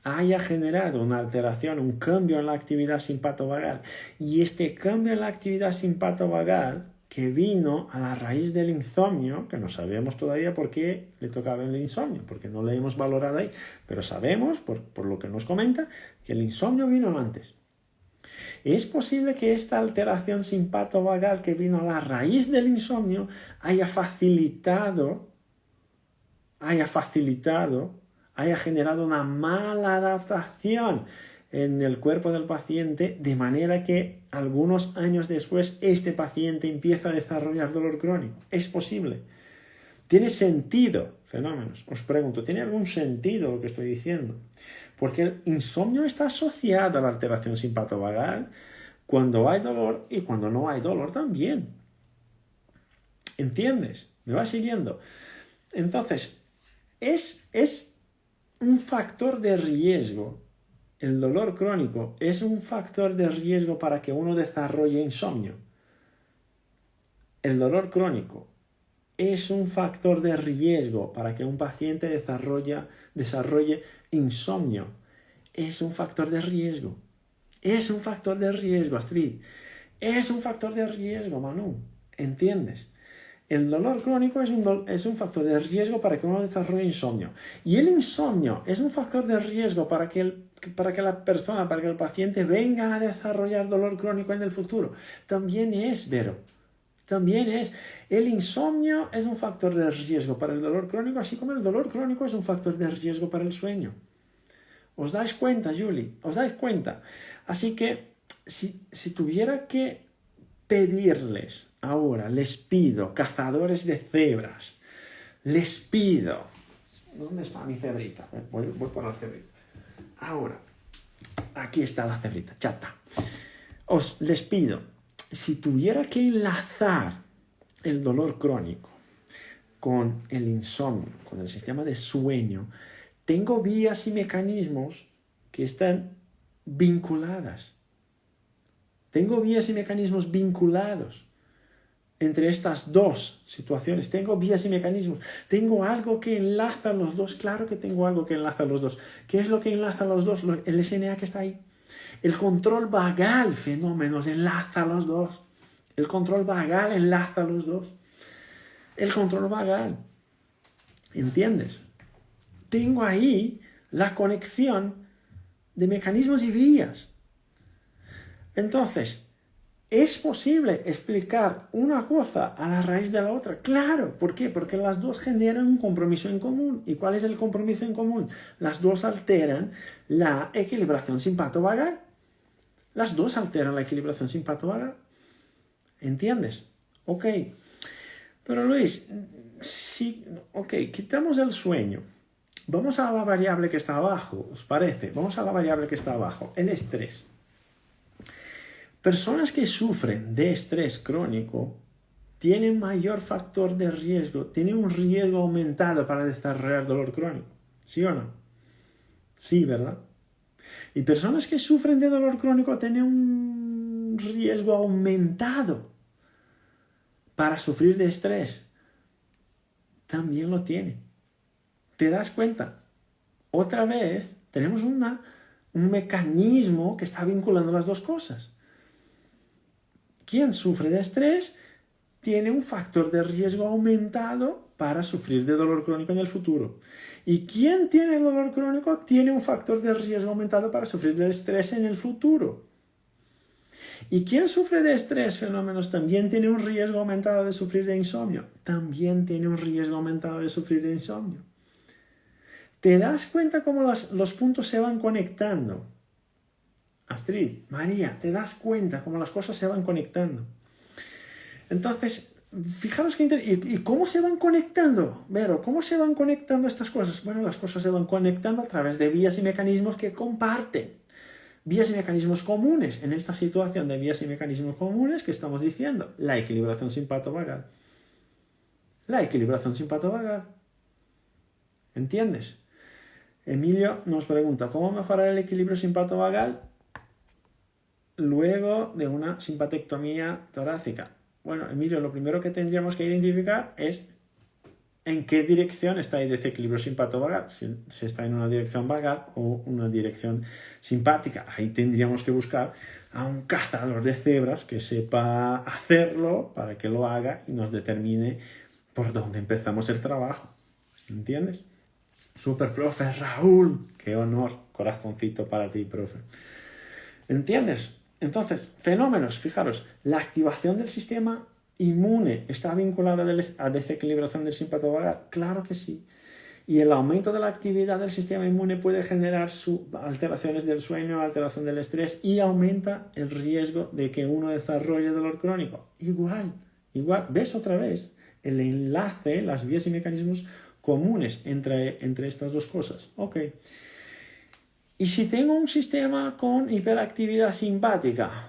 haya generado una alteración, un cambio en la actividad simpato-vagal. Y este cambio en la actividad simpato-vagal que vino a la raíz del insomnio, que no sabemos todavía por qué le tocaba el insomnio, porque no le hemos valorado ahí, pero sabemos, por lo que nos comenta, que el insomnio vino antes. Es posible que esta alteración simpato-vagal que vino a la raíz del insomnio haya generado una mala adaptación en el cuerpo del paciente, de manera que algunos años después este paciente empieza a desarrollar dolor crónico. Es posible. ¿Tiene sentido? Fenómenos. Os pregunto, ¿tiene algún sentido lo que estoy diciendo? Porque el insomnio está asociado a la alteración simpato-vagal cuando hay dolor y cuando no hay dolor también. ¿Entiendes? ¿Me vas siguiendo? Entonces, es un factor de riesgo. El dolor crónico es un factor de riesgo para que uno desarrolle insomnio. El dolor crónico es un factor de riesgo para que un paciente desarrolle insomnio. Es un factor de riesgo. Es un factor de riesgo, Astrid. Es un factor de riesgo, Manu. ¿Entiendes? El dolor crónico es un factor de riesgo para que uno desarrolle insomnio. Y el insomnio es un factor de riesgo para que la persona, para que el paciente venga a desarrollar dolor crónico en el futuro. También es, Vero. También es. El insomnio es un factor de riesgo para el dolor crónico, así como el dolor crónico es un factor de riesgo para el sueño. ¿Os dais cuenta, Julie? ¿Os dais cuenta? Así que, si tuviera que pedirles ahora, les pido, cazadores de cebras, les pido. ¿Dónde está mi cebrita? Voy por la cebrita. Ahora, aquí está la cebrita, chata. Les pido, si tuviera que enlazar el dolor crónico con el insomnio, con el sistema de sueño, tengo vías y mecanismos que están vinculadas. Tengo vías y mecanismos vinculados entre estas dos situaciones. Tengo vías y mecanismos. Tengo algo que enlaza los dos. Claro que tengo algo que enlaza los dos. ¿Qué es lo que enlaza los dos? El SNA que está ahí. El control vagal, fenómenos, enlaza los dos. El control vagal enlaza los dos. El control vagal. ¿Entiendes? Tengo ahí la conexión de mecanismos y vías. Entonces, ¿es posible explicar una cosa a la raíz de la otra? Claro. ¿Por qué? Porque las dos generan un compromiso en común. ¿Y cuál es el compromiso en común? Las dos alteran la equilibración simpato-vagal. Las dos alteran la equilibración simpato-vagal. ¿Entiendes? Ok. Pero Luis, quitamos el sueño. Vamos a la variable que está abajo, ¿os parece? Vamos a la variable que está abajo, el estrés. Personas que sufren de estrés crónico tienen mayor factor de riesgo, tienen un riesgo aumentado para desarrollar dolor crónico. ¿Sí o no? Sí, ¿verdad? Y personas que sufren de dolor crónico tienen un riesgo aumentado para sufrir de estrés. También lo tienen. ¿Te das cuenta? Otra vez tenemos un mecanismo que está vinculando las dos cosas. Quien sufre de estrés tiene un factor de riesgo aumentado para sufrir de dolor crónico en el futuro. Y quien tiene dolor crónico tiene un factor de riesgo aumentado para sufrir de estrés en el futuro. Y quien sufre de estrés, fenómenos, también tiene un riesgo aumentado de sufrir de insomnio. También tiene un riesgo aumentado de sufrir de insomnio. ¿Te das cuenta cómo los puntos se van conectando? Astrid, María, ¿te das cuenta cómo las cosas se van conectando? Entonces, fijaros que ¿y cómo se van conectando? Vero, ¿cómo se van conectando estas cosas? Bueno, las cosas se van conectando a través de vías y mecanismos que comparten. Vías y mecanismos comunes. En esta situación de vías y mecanismos comunes, ¿qué estamos diciendo? La equilibración simpato-vagal. La equilibración simpato-vagal. ¿Entiendes? Emilio nos pregunta, ¿cómo mejorar el equilibrio simpato-vagal luego de una simpatectomía torácica? Bueno, Emilio, lo primero que tendríamos que identificar es en qué dirección está el desequilibrio simpato-vagal. Si está en una dirección vagal o una dirección simpática. Ahí tendríamos que buscar a un cazador de cebras que sepa hacerlo para que lo haga y nos determine por dónde empezamos el trabajo. ¿Entiendes? Super, profe Raúl. Qué honor. Corazoncito para ti, profe. ¿Entiendes? Entonces, fenómenos, fijaros, la activación del sistema inmune está vinculada a desequilibración del simpato-vagal. Claro que sí. Y el aumento de la actividad del sistema inmune puede generar alteraciones del sueño, alteración del estrés y aumenta el riesgo de que uno desarrolle dolor crónico. Igual. ¿Ves otra vez el enlace, las vías y mecanismos comunes entre estas dos cosas? Ok. Y si tengo un sistema con hiperactividad simpática,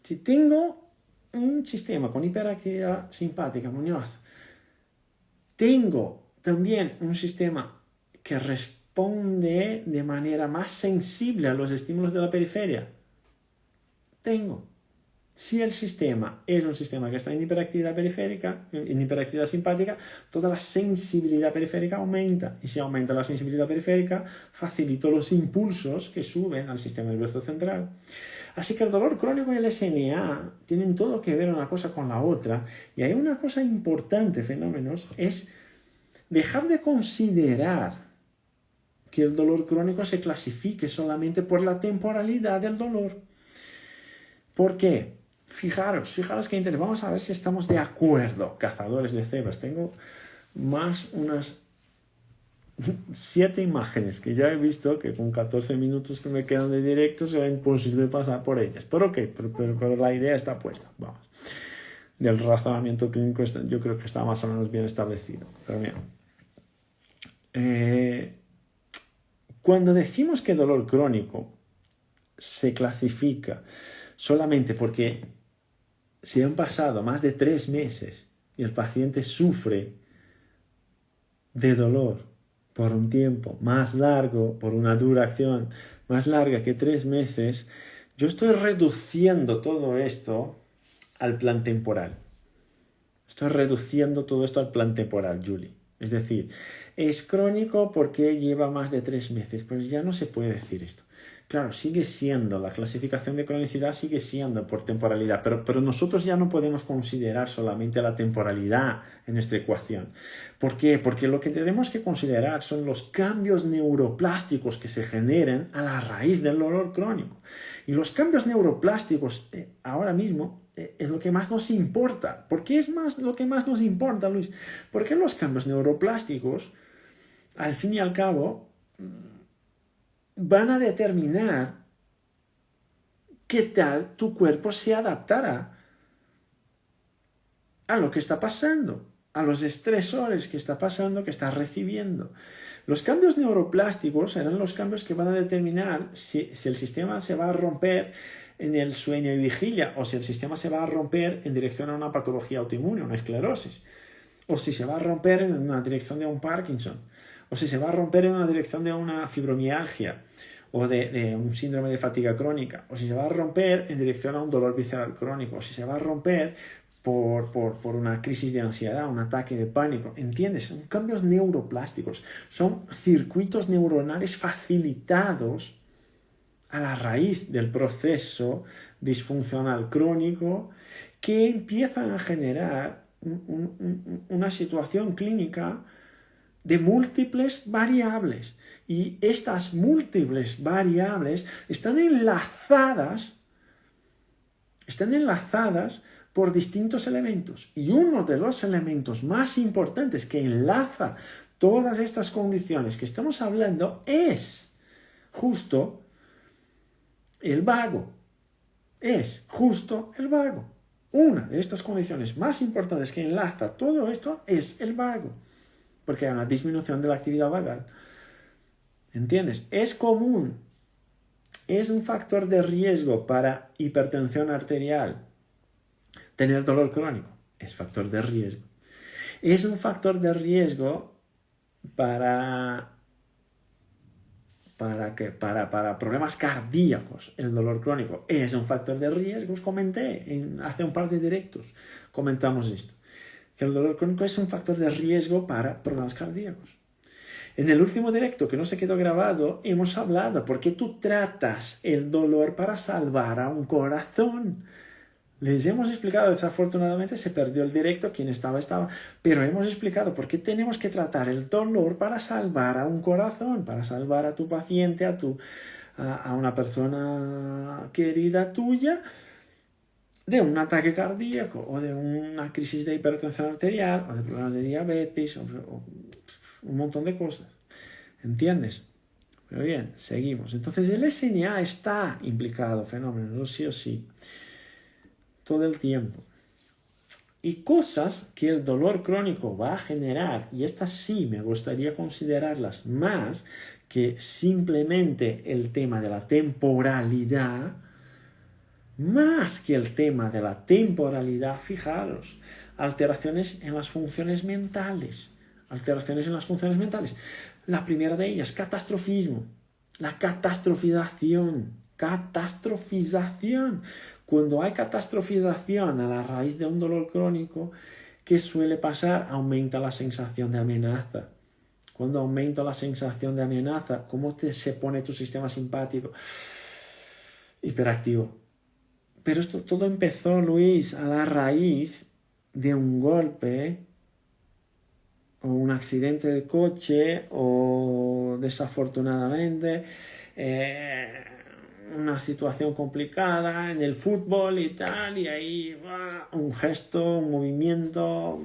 si tengo un sistema con hiperactividad simpática, Muñoz, tengo también un sistema que responde de manera más sensible a los estímulos de la periferia. Tengo. Si el sistema es un sistema que está en hiperactividad periférica, en hiperactividad simpática, toda la sensibilidad periférica aumenta. Y si aumenta la sensibilidad periférica, facilito los impulsos que suben al sistema nervioso central. Así que el dolor crónico y el SMA tienen todo que ver una cosa con la otra. Y hay una cosa importante, fenómenos, es dejar de considerar que el dolor crónico se clasifique solamente por la temporalidad del dolor. ¿Por qué? Fijaros qué interesante. Vamos a ver si estamos de acuerdo, cazadores de cebras. Tengo más unas 7 imágenes que ya he visto, que con 14 minutos que me quedan de directo será imposible pasar por ellas. Pero ok, pero la idea está puesta. Vamos. Del razonamiento clínico yo creo que está más o menos bien establecido. Pero mira. Cuando decimos que dolor crónico se clasifica solamente porque se han pasado más de 3 meses y el paciente sufre de dolor por un tiempo más largo, por una duración más larga que 3 meses, yo estoy reduciendo todo esto al plan temporal. Estoy reduciendo todo esto al plan temporal, Julie. Es decir, es crónico porque lleva más de 3 meses, pues ya no se puede decir esto. Claro, sigue siendo, la clasificación de cronicidad sigue siendo por temporalidad, pero nosotros ya no podemos considerar solamente la temporalidad en nuestra ecuación. ¿Por qué? Porque lo que tenemos que considerar son los cambios neuroplásticos que se generen a la raíz del dolor crónico. Y los cambios neuroplásticos ahora mismo es lo que más nos importa. ¿Por qué es lo que más nos importa, Luis? Porque los cambios neuroplásticos, al fin y al cabo, van a determinar qué tal tu cuerpo se adaptará a lo que está pasando, a los estresores que está pasando, que estás recibiendo. Los cambios neuroplásticos serán los cambios que van a determinar si el sistema se va a romper en el sueño y vigilia, o si el sistema se va a romper en dirección a una patología autoinmune, una esclerosis, o si se va a romper en una dirección de un Parkinson, o si se va a romper en una dirección de una fibromialgia, o de un síndrome de fatiga crónica, o si se va a romper en dirección a un dolor visceral crónico, o si se va a romper por una crisis de ansiedad, un ataque de pánico. ¿Entiendes? Son cambios neuroplásticos, son circuitos neuronales facilitados a la raíz del proceso disfuncional crónico que empiezan a generar una situación clínica de múltiples variables. Y estas múltiples variables están enlazadas por distintos elementos. Y uno de los elementos más importantes que enlaza todas estas condiciones que estamos hablando es justo el vago. Es justo el vago. Una de estas condiciones más importantes que enlaza todo esto es el vago. Porque hay una disminución de la actividad vagal. ¿Entiendes? Es común. Es un factor de riesgo para hipertensión arterial. Tener dolor crónico es factor de riesgo. Es un factor de riesgo para problemas cardíacos. El dolor crónico es un factor de riesgo. Os comenté hace un par de directos. Comentamos esto. Que el dolor crónico es un factor de riesgo para problemas cardíacos. En el último directo, que no se quedó grabado, hemos hablado por qué tú tratas el dolor para salvar a un corazón. Les hemos explicado, desafortunadamente se perdió el directo, quien estaba, pero hemos explicado por qué tenemos que tratar el dolor para salvar a un corazón, para salvar a tu paciente, a una persona querida tuya, de un ataque cardíaco, o de una crisis de hipertensión arterial, o de problemas de diabetes, o un montón de cosas. ¿Entiendes? Pero bien, seguimos. Entonces el SMA está implicado, fenómenos, sí o sí, todo el tiempo. Y cosas que el dolor crónico va a generar, y estas sí me gustaría considerarlas más que simplemente el tema de la temporalidad, más que el tema de la temporalidad, fijaros, alteraciones en las funciones mentales. Alteraciones en las funciones mentales. La primera de ellas, catastrofismo. La catastrofización. Catastrofización. Cuando hay catastrofización a la raíz de un dolor crónico, ¿qué suele pasar? Aumenta la sensación de amenaza. Cuando aumenta la sensación de amenaza, ¿cómo se pone tu sistema simpático? Hiperactivo. Pero esto todo empezó, Luis, a la raíz de un golpe o un accidente de coche o desafortunadamente una situación complicada en el fútbol y tal, y ahí un gesto, un movimiento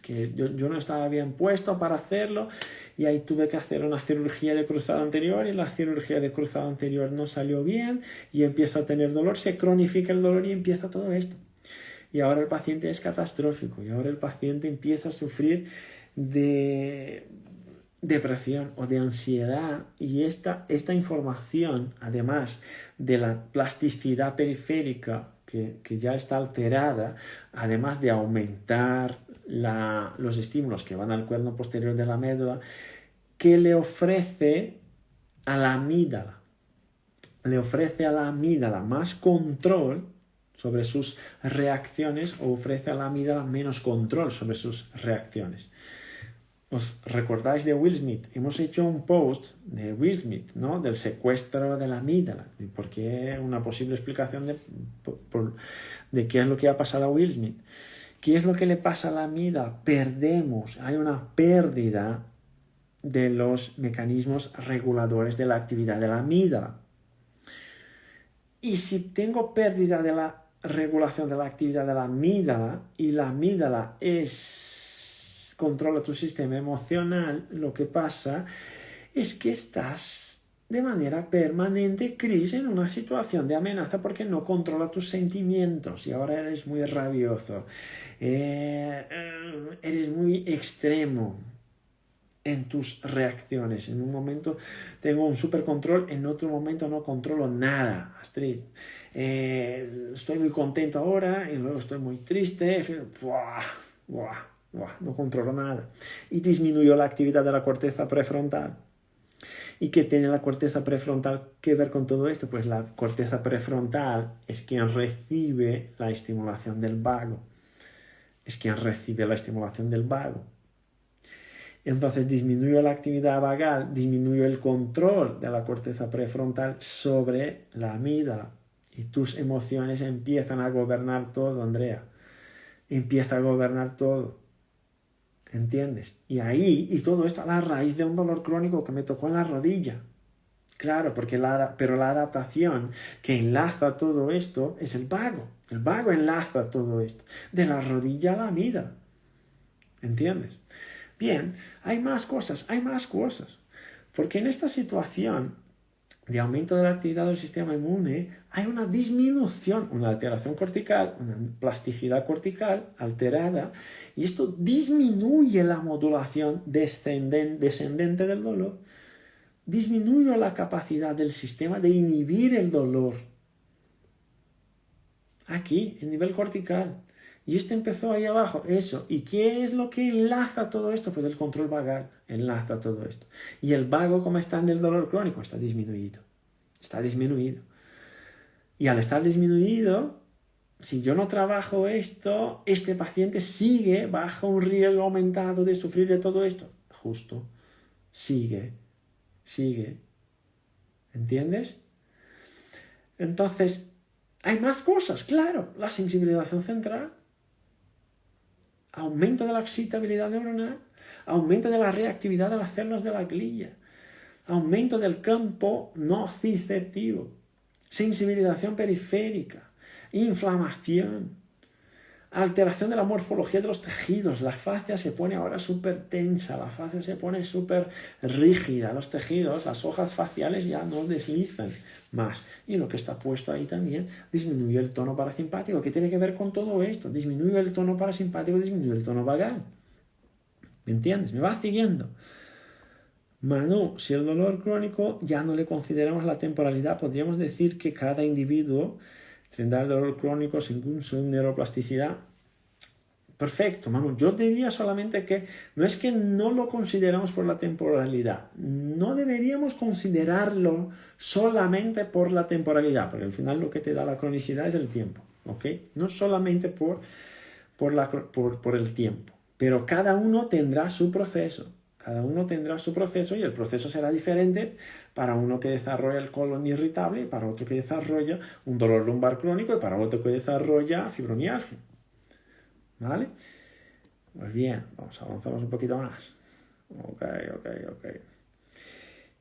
que yo no estaba bien puesto para hacerlo, y ahí tuve que hacer una cirugía de cruzado anterior y la cirugía de cruzado anterior no salió bien y empiezo a tener dolor, se cronifica el dolor y empieza todo esto. Y ahora el paciente es catastrófico y ahora el paciente empieza a sufrir de depresión o de ansiedad, y esta información, además de la plasticidad periférica que ya está alterada, además de aumentar los estímulos que van al cuerno posterior de la médula, que le ofrece a la amígdala. Le ofrece a la amígdala más control sobre sus reacciones o ofrece a la amígdala menos control sobre sus reacciones. ¿Os recordáis de Will Smith? Hemos hecho un post de Will Smith, ¿no? Del secuestro de la amígdala. Porque una posible explicación de qué es lo que ha pasado a Will Smith. ¿Qué es lo que le pasa a la amígdala? Hay una pérdida de los mecanismos reguladores de la actividad de la amígdala. Y si tengo pérdida de la regulación de la actividad de la amígdala y la amígdala controla tu sistema emocional, lo que pasa es que estás de manera permanente, Chris, en una situación de amenaza porque no controla tus sentimientos y ahora eres muy rabioso, eres muy extremo en tus reacciones. En un momento tengo un supercontrol, en otro momento no controlo nada, Astrid. Estoy muy contento ahora y luego estoy muy triste. No controlo nada. Y disminuyó la actividad de la corteza prefrontal. ¿Y qué tiene la corteza prefrontal que ver con todo esto? Pues la corteza prefrontal es quien recibe la estimulación del vago. Entonces disminuyó la actividad vagal, disminuyó el control de la corteza prefrontal sobre la amígdala. Y tus emociones empiezan a gobernar todo, Andrea. Empieza a gobernar todo. ¿Entiendes? Y todo esto a la raíz de un dolor crónico que me tocó en la rodilla. Claro, pero la adaptación que enlaza todo esto es el vago. El vago enlaza todo esto. De la rodilla a la amígdala. ¿Entiendes? Bien, hay más cosas. Porque en esta situación de aumento de la actividad del sistema inmune hay una disminución, una alteración cortical, una plasticidad cortical alterada, y esto disminuye la modulación descendente del dolor, disminuye la capacidad del sistema de inhibir el dolor. Aquí, en nivel cortical. Y esto empezó ahí abajo, eso. ¿Y qué es lo que enlaza todo esto? Pues el control vagal enlaza todo esto. Y el vago, como está en el dolor crónico, está disminuido. Y al estar disminuido, si yo no trabajo esto, este paciente sigue bajo un riesgo aumentado de sufrir de todo esto. Justo. Sigue. ¿Entiendes? Entonces, hay más cosas, claro. La sensibilización central, aumento de la excitabilidad neuronal, aumento de la reactividad de las células de la glía, aumento del campo nociceptivo, sensibilización periférica, inflamación, alteración de la morfología de los tejidos. La fascia se pone ahora súper tensa, la fascia se pone súper rígida, los tejidos, las hojas faciales ya no deslizan más. Y lo que está puesto ahí también disminuye el tono parasimpático. ¿Qué tiene que ver con todo esto? Disminuye el tono parasimpático, disminuye el tono vagal. ¿Me entiendes? ¿Me vas siguiendo? Manu, si el dolor crónico ya no le consideramos la temporalidad, podríamos decir que cada individuo tendrá el dolor crónico según su neuroplasticidad. perfecto, Manu. Yo diría solamente que no es que no lo consideramos por la temporalidad, no deberíamos considerarlo solamente por la temporalidad, porque al final lo que te da la cronicidad es el tiempo, ¿ok? No solamente por el tiempo, pero cada uno tendrá su proceso. Cada uno tendrá su proceso y el proceso será diferente para uno que desarrolla el colon irritable y para otro que desarrolla un dolor lumbar crónico y para otro que desarrolla fibromialgia. ¿Vale? Pues bien, avanzamos un poquito más. Ok.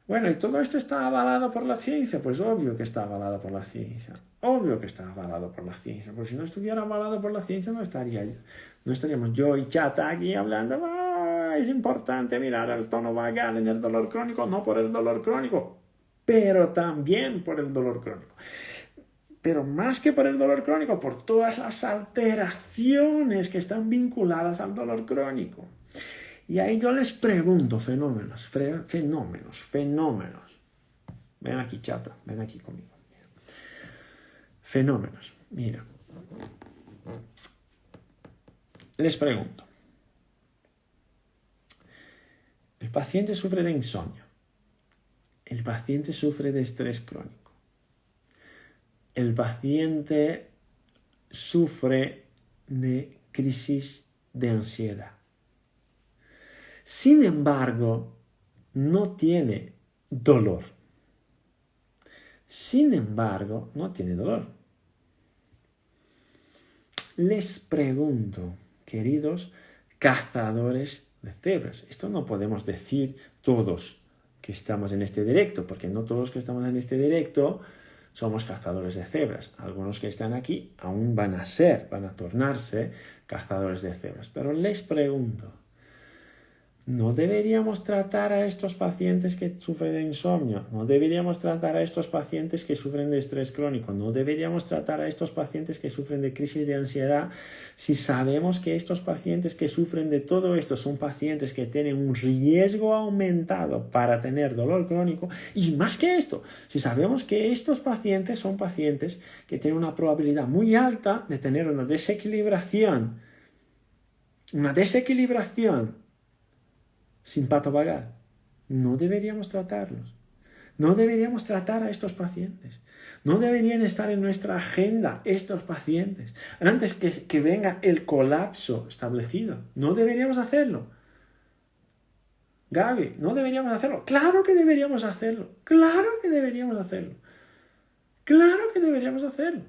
Bueno, ¿y todo esto está avalado por la ciencia? Pues obvio que está avalado por la ciencia. Obvio que está avalado por la ciencia. Porque si no estuviera avalado por la ciencia no estaríamos yo y Chata aquí hablando. Es importante mirar el tono vagal en el dolor crónico, no por el dolor crónico, pero también por el dolor crónico. Pero más que por el dolor crónico, por todas las alteraciones que están vinculadas al dolor crónico. Y ahí yo les pregunto, fenómenos. Ven aquí, Chata, ven aquí conmigo. Fenómenos, mira. Les pregunto. El paciente sufre de insomnio. El paciente sufre de estrés crónico. El paciente sufre de crisis de ansiedad. Sin embargo, no tiene dolor. Les pregunto, queridos cazadores de cebras. Esto no podemos decir todos que estamos en este directo, porque no todos los que estamos en este directo somos cazadores de cebras. Algunos que están aquí aún van a tornarse cazadores de cebras. Pero les pregunto, ¿no deberíamos tratar a estos pacientes que sufren de insomnio? ¿No deberíamos tratar a estos pacientes que sufren de estrés crónico? ¿No deberíamos tratar a estos pacientes que sufren de crisis de ansiedad? Si sabemos que estos pacientes que sufren de todo esto son pacientes que tienen un riesgo aumentado para tener dolor crónico, y más que esto, si sabemos que estos pacientes son pacientes que tienen una probabilidad muy alta de tener una desequilibración simpatovagal, no deberíamos tratarlos. No deberíamos tratar a estos pacientes. No deberían estar en nuestra agenda estos pacientes. Antes que venga el colapso establecido. No deberíamos hacerlo. Gaby, no deberíamos hacerlo. Claro que deberíamos hacerlo. Claro que deberíamos hacerlo. Claro que deberíamos hacerlo.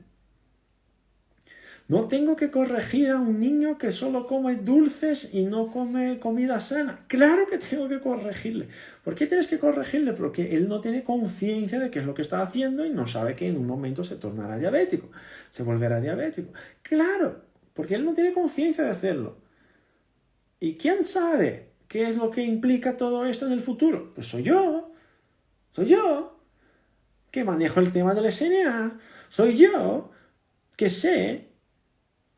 No tengo que corregir a un niño que solo come dulces y no come comida sana. Claro que tengo que corregirle. ¿Por qué tienes que corregirle? Porque él no tiene conciencia de qué es lo que está haciendo y no sabe que en un momento se tornará diabético, se volverá diabético. Claro, porque él no tiene conciencia de hacerlo. ¿Y quién sabe qué es lo que implica todo esto en el futuro? Pues soy yo, que manejo el tema del SNA, soy yo, que sé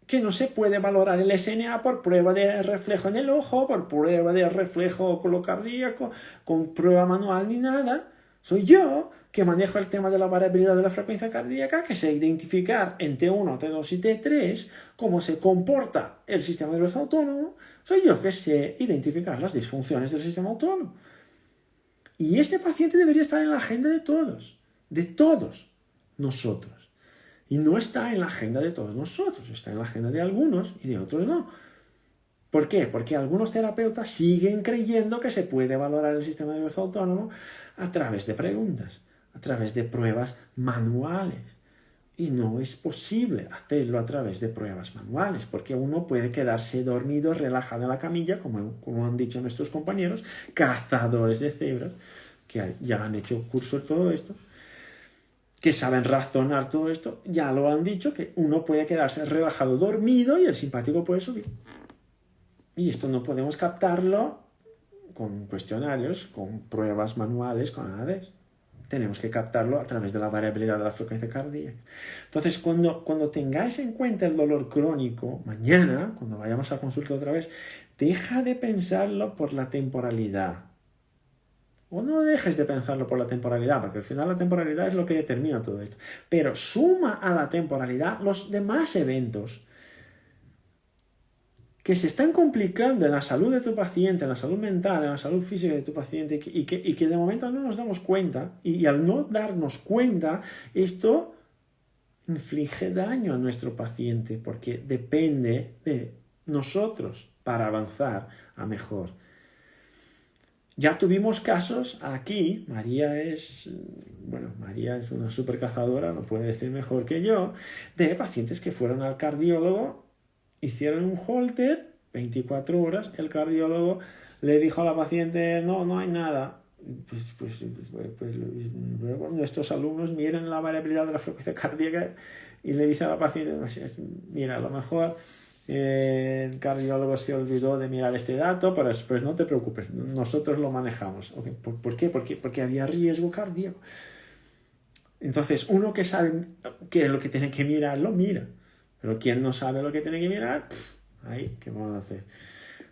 que no se puede valorar el SNA por prueba de reflejo en el ojo, por prueba de reflejo colocardíaco, con prueba manual ni nada. Soy yo que manejo el tema de la variabilidad de la frecuencia cardíaca, que sé identificar en T1, T2 y T3 cómo se comporta el sistema nervioso autónomo. Soy yo que sé identificar las disfunciones del sistema autónomo. Y este paciente debería estar en la agenda de todos nosotros. Y no está en la agenda de todos nosotros, está en la agenda de algunos y de otros no. ¿Por qué? Porque algunos terapeutas siguen creyendo que se puede valorar el sistema nervioso autónomo a través de preguntas, a través de pruebas manuales. Y no es posible hacerlo a través de pruebas manuales, porque uno puede quedarse dormido, relajado en la camilla, como han dicho nuestros compañeros, cazadores de cebras, que ya han hecho curso de todo esto, que saben razonar todo esto, ya lo han dicho, que uno puede quedarse relajado, dormido y el simpático puede subir. Y esto no podemos captarlo con cuestionarios, con pruebas manuales, con nada de eso. Tenemos que captarlo a través de la variabilidad de la frecuencia cardíaca. Entonces, cuando tengáis en cuenta el dolor crónico, mañana, cuando vayamos a consulta otra vez, deja de pensarlo por la temporalidad. O no dejes de pensarlo por la temporalidad, porque al final la temporalidad es lo que determina todo esto. Pero suma a la temporalidad los demás eventos que se están complicando en la salud de tu paciente, en la salud mental, en la salud física de tu paciente y que de momento no nos damos cuenta y al no darnos cuenta esto inflige daño a nuestro paciente porque depende de nosotros para avanzar a mejor. Ya tuvimos casos aquí, María es una super cazadora, lo puede decir mejor que yo, de pacientes que fueron al cardiólogo, hicieron un holter, 24 horas, el cardiólogo le dijo a la paciente, no hay nada. Pues luego nuestros alumnos miran la variabilidad de la frecuencia cardíaca y le dice a la paciente, mira, a lo mejor el cardiólogo se olvidó de mirar este dato, pero pues no te preocupes, nosotros lo manejamos. Okay. ¿Por qué? Porque había riesgo cardíaco. Entonces, uno que sabe qué es lo que tiene que mirar, lo mira. Pero quien no sabe lo que tiene que mirar, ahí, ¿qué vamos a hacer?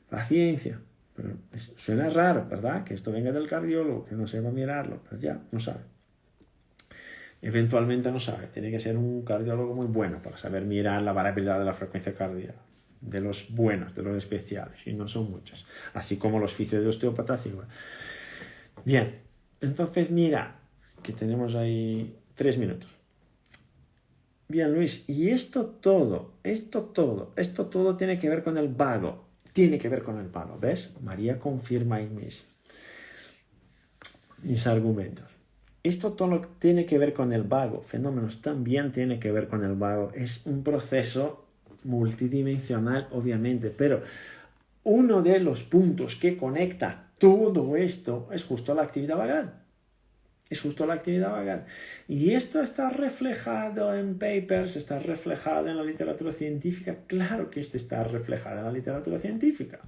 Paciencia. Pero suena raro, ¿verdad? Que esto venga del cardiólogo, que no sepa mirarlo, pero ya, no sabe. Eventualmente no sabe. Tiene que ser un cardiólogo muy bueno para saber mirar la variabilidad de la frecuencia cardíaca. De los buenos, de los especiales, y no son muchos. Así como los fisios de osteópatas igual. Bien, entonces mira, que tenemos ahí 3 minutos. Bien, Luis, y esto todo tiene que ver con el vago. Tiene que ver con el vago, ¿ves? María confirma ahí mis argumentos. Esto todo tiene que ver con el vago. Fenómenos también tiene que ver con el vago. Es un proceso multidimensional, obviamente, pero uno de los puntos que conecta todo esto es justo la actividad vagal. Y esto está reflejado en papers, está reflejado en la literatura científica. Claro que esto está reflejado en la literatura científica.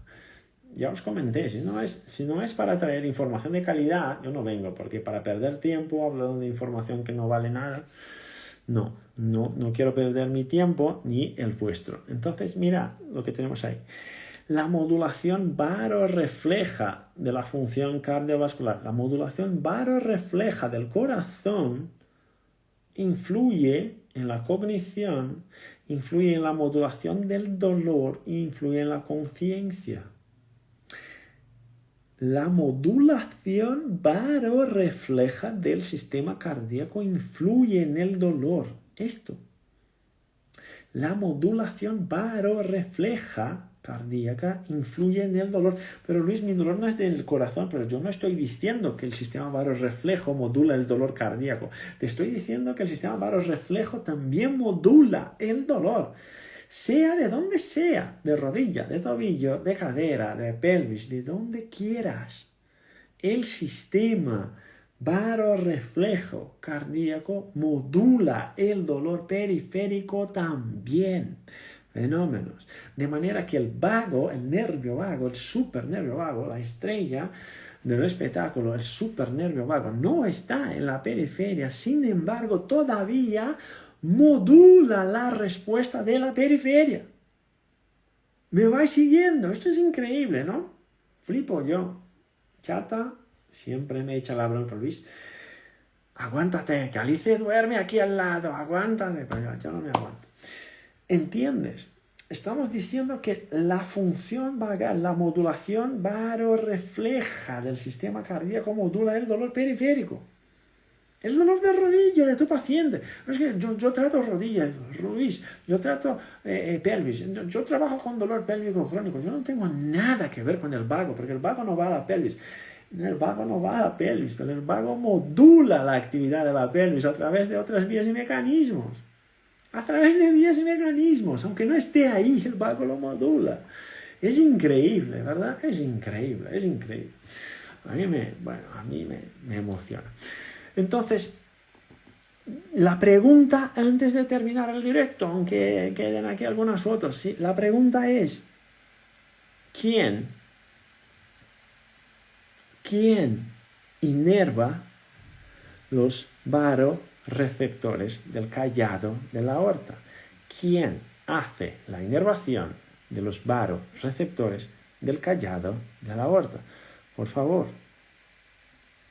Ya os comenté, si no es para traer información de calidad, yo no vengo, porque para perder tiempo hablando de información que no vale nada, no quiero perder mi tiempo ni el vuestro. Entonces, mira lo que tenemos ahí. La modulación barorrefleja de la función cardiovascular, la modulación barorrefleja del corazón influye en la cognición, influye en la modulación del dolor e influye en la conciencia. La modulación barorrefleja del sistema cardíaco influye en el dolor. La modulación barorrefleja cardíaca influye en el dolor. Pero Luis, mi dolor no es del corazón, pero yo no estoy diciendo que el sistema barorreflejo modula el dolor cardíaco. Te estoy diciendo que el sistema barorreflejo también modula el dolor. Sea de donde sea, de rodilla, de tobillo, de cadera, de pelvis, de donde quieras. El sistema barorreflejo cardíaco modula el dolor periférico también. Fenómenos. De manera que el vago, el nervio vago, el supernervio vago, la estrella del espectáculo, el supernervio vago, no está en la periferia. Sin embargo, todavía modula la respuesta de la periferia. ¿Me vais siguiendo? Esto es increíble, ¿no? Flipo yo. Chata, siempre me echa la bronca, Luis. Aguántate, que Alice duerme aquí al lado, aguántate. Pero yo no me aguanto. ¿Entiendes? Estamos diciendo que la función vagal, la modulación barorrefleja del sistema cardíaco modula el dolor periférico. El dolor de rodilla de tu paciente. Es que yo trato rodillas, Luis, yo trato pelvis, yo trabajo con dolor pélvico crónico. Yo no tengo nada que ver con el vago, porque el vago no va a la pelvis. El vago no va a la pelvis, pero el vago modula la actividad de la pelvis a través de otras vías y mecanismos. A través de vías y mecanismos, aunque no esté ahí, el vago lo modula. Es increíble, ¿verdad? Es increíble. A mí me emociona. Entonces, la pregunta antes de terminar el directo, aunque queden aquí algunas fotos, ¿sí? La pregunta es, ¿quién inerva los barorreceptores del callado de la aorta? ¿Quién hace la inervación de los barorreceptores del callado de la aorta? Por favor,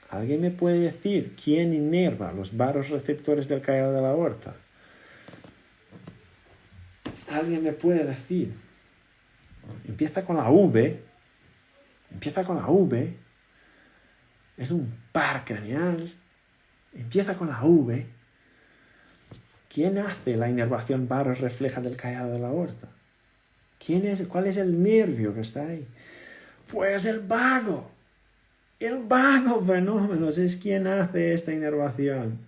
¿alguien me puede decir quién inerva los barorreceptores del callado de la aorta? ¿Alguien me puede decir? empieza con la V, es un par craneal, empieza con la V. ¿Quién hace la inervación barorrefleja del callado de la aorta? ¿Cuál es el nervio que está ahí? Pues el vago. El vago fenómenos es quien hace esta inervación.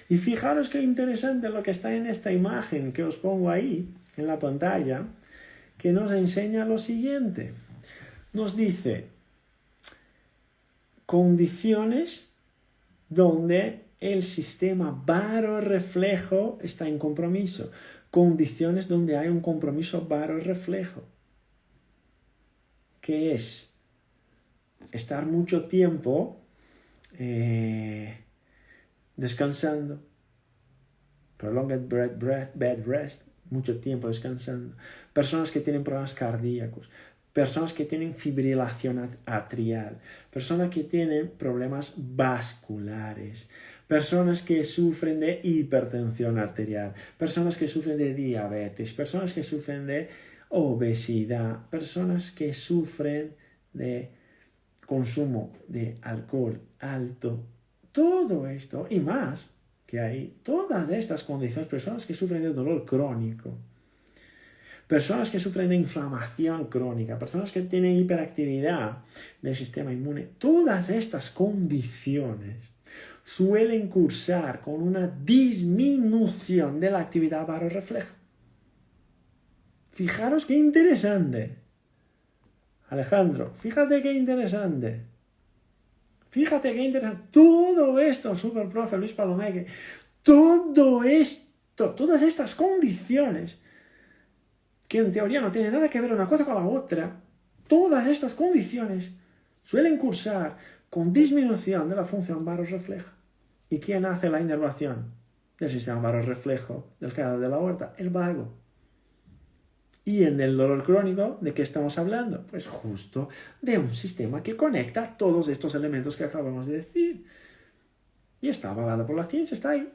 Y fijaros qué interesante lo que está en esta imagen que os pongo ahí en la pantalla, que nos enseña lo siguiente. Nos dice condiciones donde el sistema barorreflejo está en compromiso. Condiciones donde hay un compromiso barorreflejo. ¿Qué es? Estar mucho tiempo descansando. Prolonged bed rest. Mucho tiempo descansando. Personas que tienen problemas cardíacos. Personas que tienen fibrilación atrial. Personas que tienen problemas vasculares. Personas que sufren de hipertensión arterial. Personas que sufren de diabetes. Personas que sufren de obesidad. Personas que sufren de consumo de alcohol alto. Todo esto y más que hay, todas estas condiciones, personas que sufren de dolor crónico, personas que sufren de inflamación crónica, personas que tienen hiperactividad del sistema inmune, todas estas condiciones suelen cursar con una disminución de la actividad barorrefleja. Fijaros qué interesante. Alejandro, fíjate qué interesante. Fíjate qué interesante. Todo esto, superprofe Luis Palomeque, todo esto, todas estas condiciones, que en teoría no tienen nada que ver una cosa con la otra, todas estas condiciones suelen cursar con disminución de la función barorrefleja. ¿Y quién hace la inervación del sistema barorreflejo del callado de la aorta? El vago. Y en el dolor crónico, ¿de qué estamos hablando? Pues justo de un sistema que conecta todos estos elementos que acabamos de decir. Y está avalado por la ciencia, está ahí.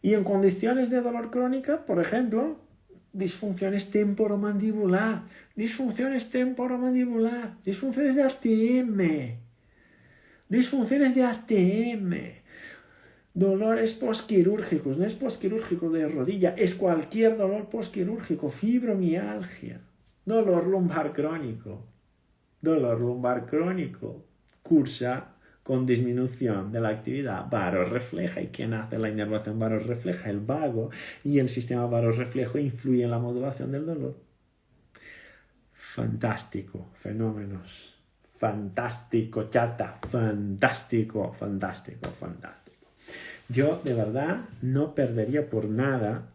Y en condiciones de dolor crónica, por ejemplo, disfunciones temporomandibular, disfunciones de ATM, dolores posquirúrgicos, no es posquirúrgico de rodilla, es cualquier dolor posquirúrgico, fibromialgia, dolor lumbar crónico, cursa con disminución de la actividad barorrefleja. ¿Y quién hace la inervación barorrefleja? El vago. Y el sistema barorreflejo influye en la modulación del dolor. Fantástico, fenómenos. Fantástico, chata. Fantástico. Yo, de verdad, no perdería por nada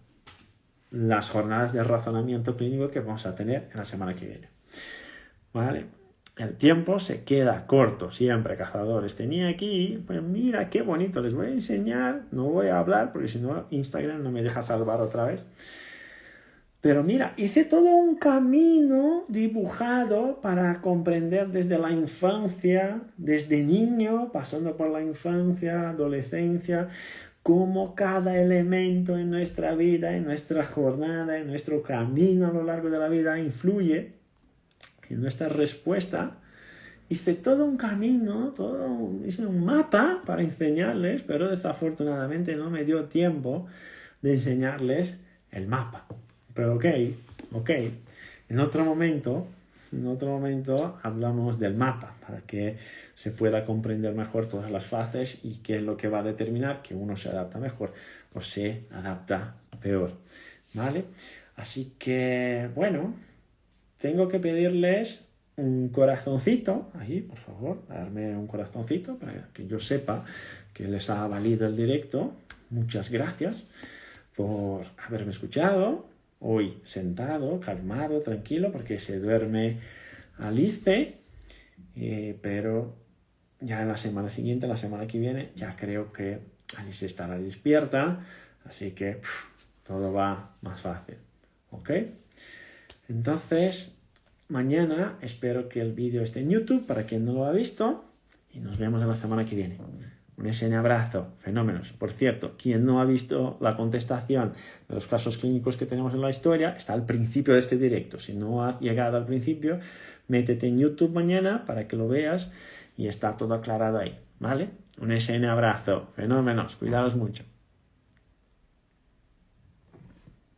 las jornadas de razonamiento clínico que vamos a tener en la semana que viene. ¿Vale? El tiempo se queda corto siempre, cazadores. Tenía aquí, pues mira qué bonito, les voy a enseñar, no voy a hablar porque si no Instagram no me deja salvar otra vez. Pero mira, hice todo un camino dibujado para comprender desde la infancia, desde niño, pasando por la infancia, adolescencia, cómo cada elemento en nuestra vida, en nuestra jornada, en nuestro camino a lo largo de la vida influye en nuestra respuesta. Hice todo un camino, hice un mapa para enseñarles, pero desafortunadamente no me dio tiempo de enseñarles el mapa. Pero ok. En otro momento hablamos del mapa para que se pueda comprender mejor todas las fases y qué es lo que va a determinar que uno se adapta mejor o se adapta peor. ¿Vale? Así que, bueno, tengo que pedirles un corazoncito, ahí, por favor, darme un corazoncito para que yo sepa que les ha valido el directo. Muchas gracias por haberme escuchado. Hoy sentado, calmado, tranquilo, porque se duerme Alice, pero ya en la semana siguiente, la semana que viene, ya creo que Alice estará despierta, así que todo va más fácil, ¿ok? Entonces, mañana espero que el vídeo esté en YouTube para quien no lo ha visto y nos vemos en la semana que viene. Un SN abrazo, fenómenos. Por cierto, quien no ha visto la contestación de los casos clínicos que tenemos en la historia, está al principio de este directo. Si no has llegado al principio, métete en YouTube mañana para que lo veas y está todo aclarado ahí, ¿vale? Un SN abrazo, fenómenos, cuidaos mucho.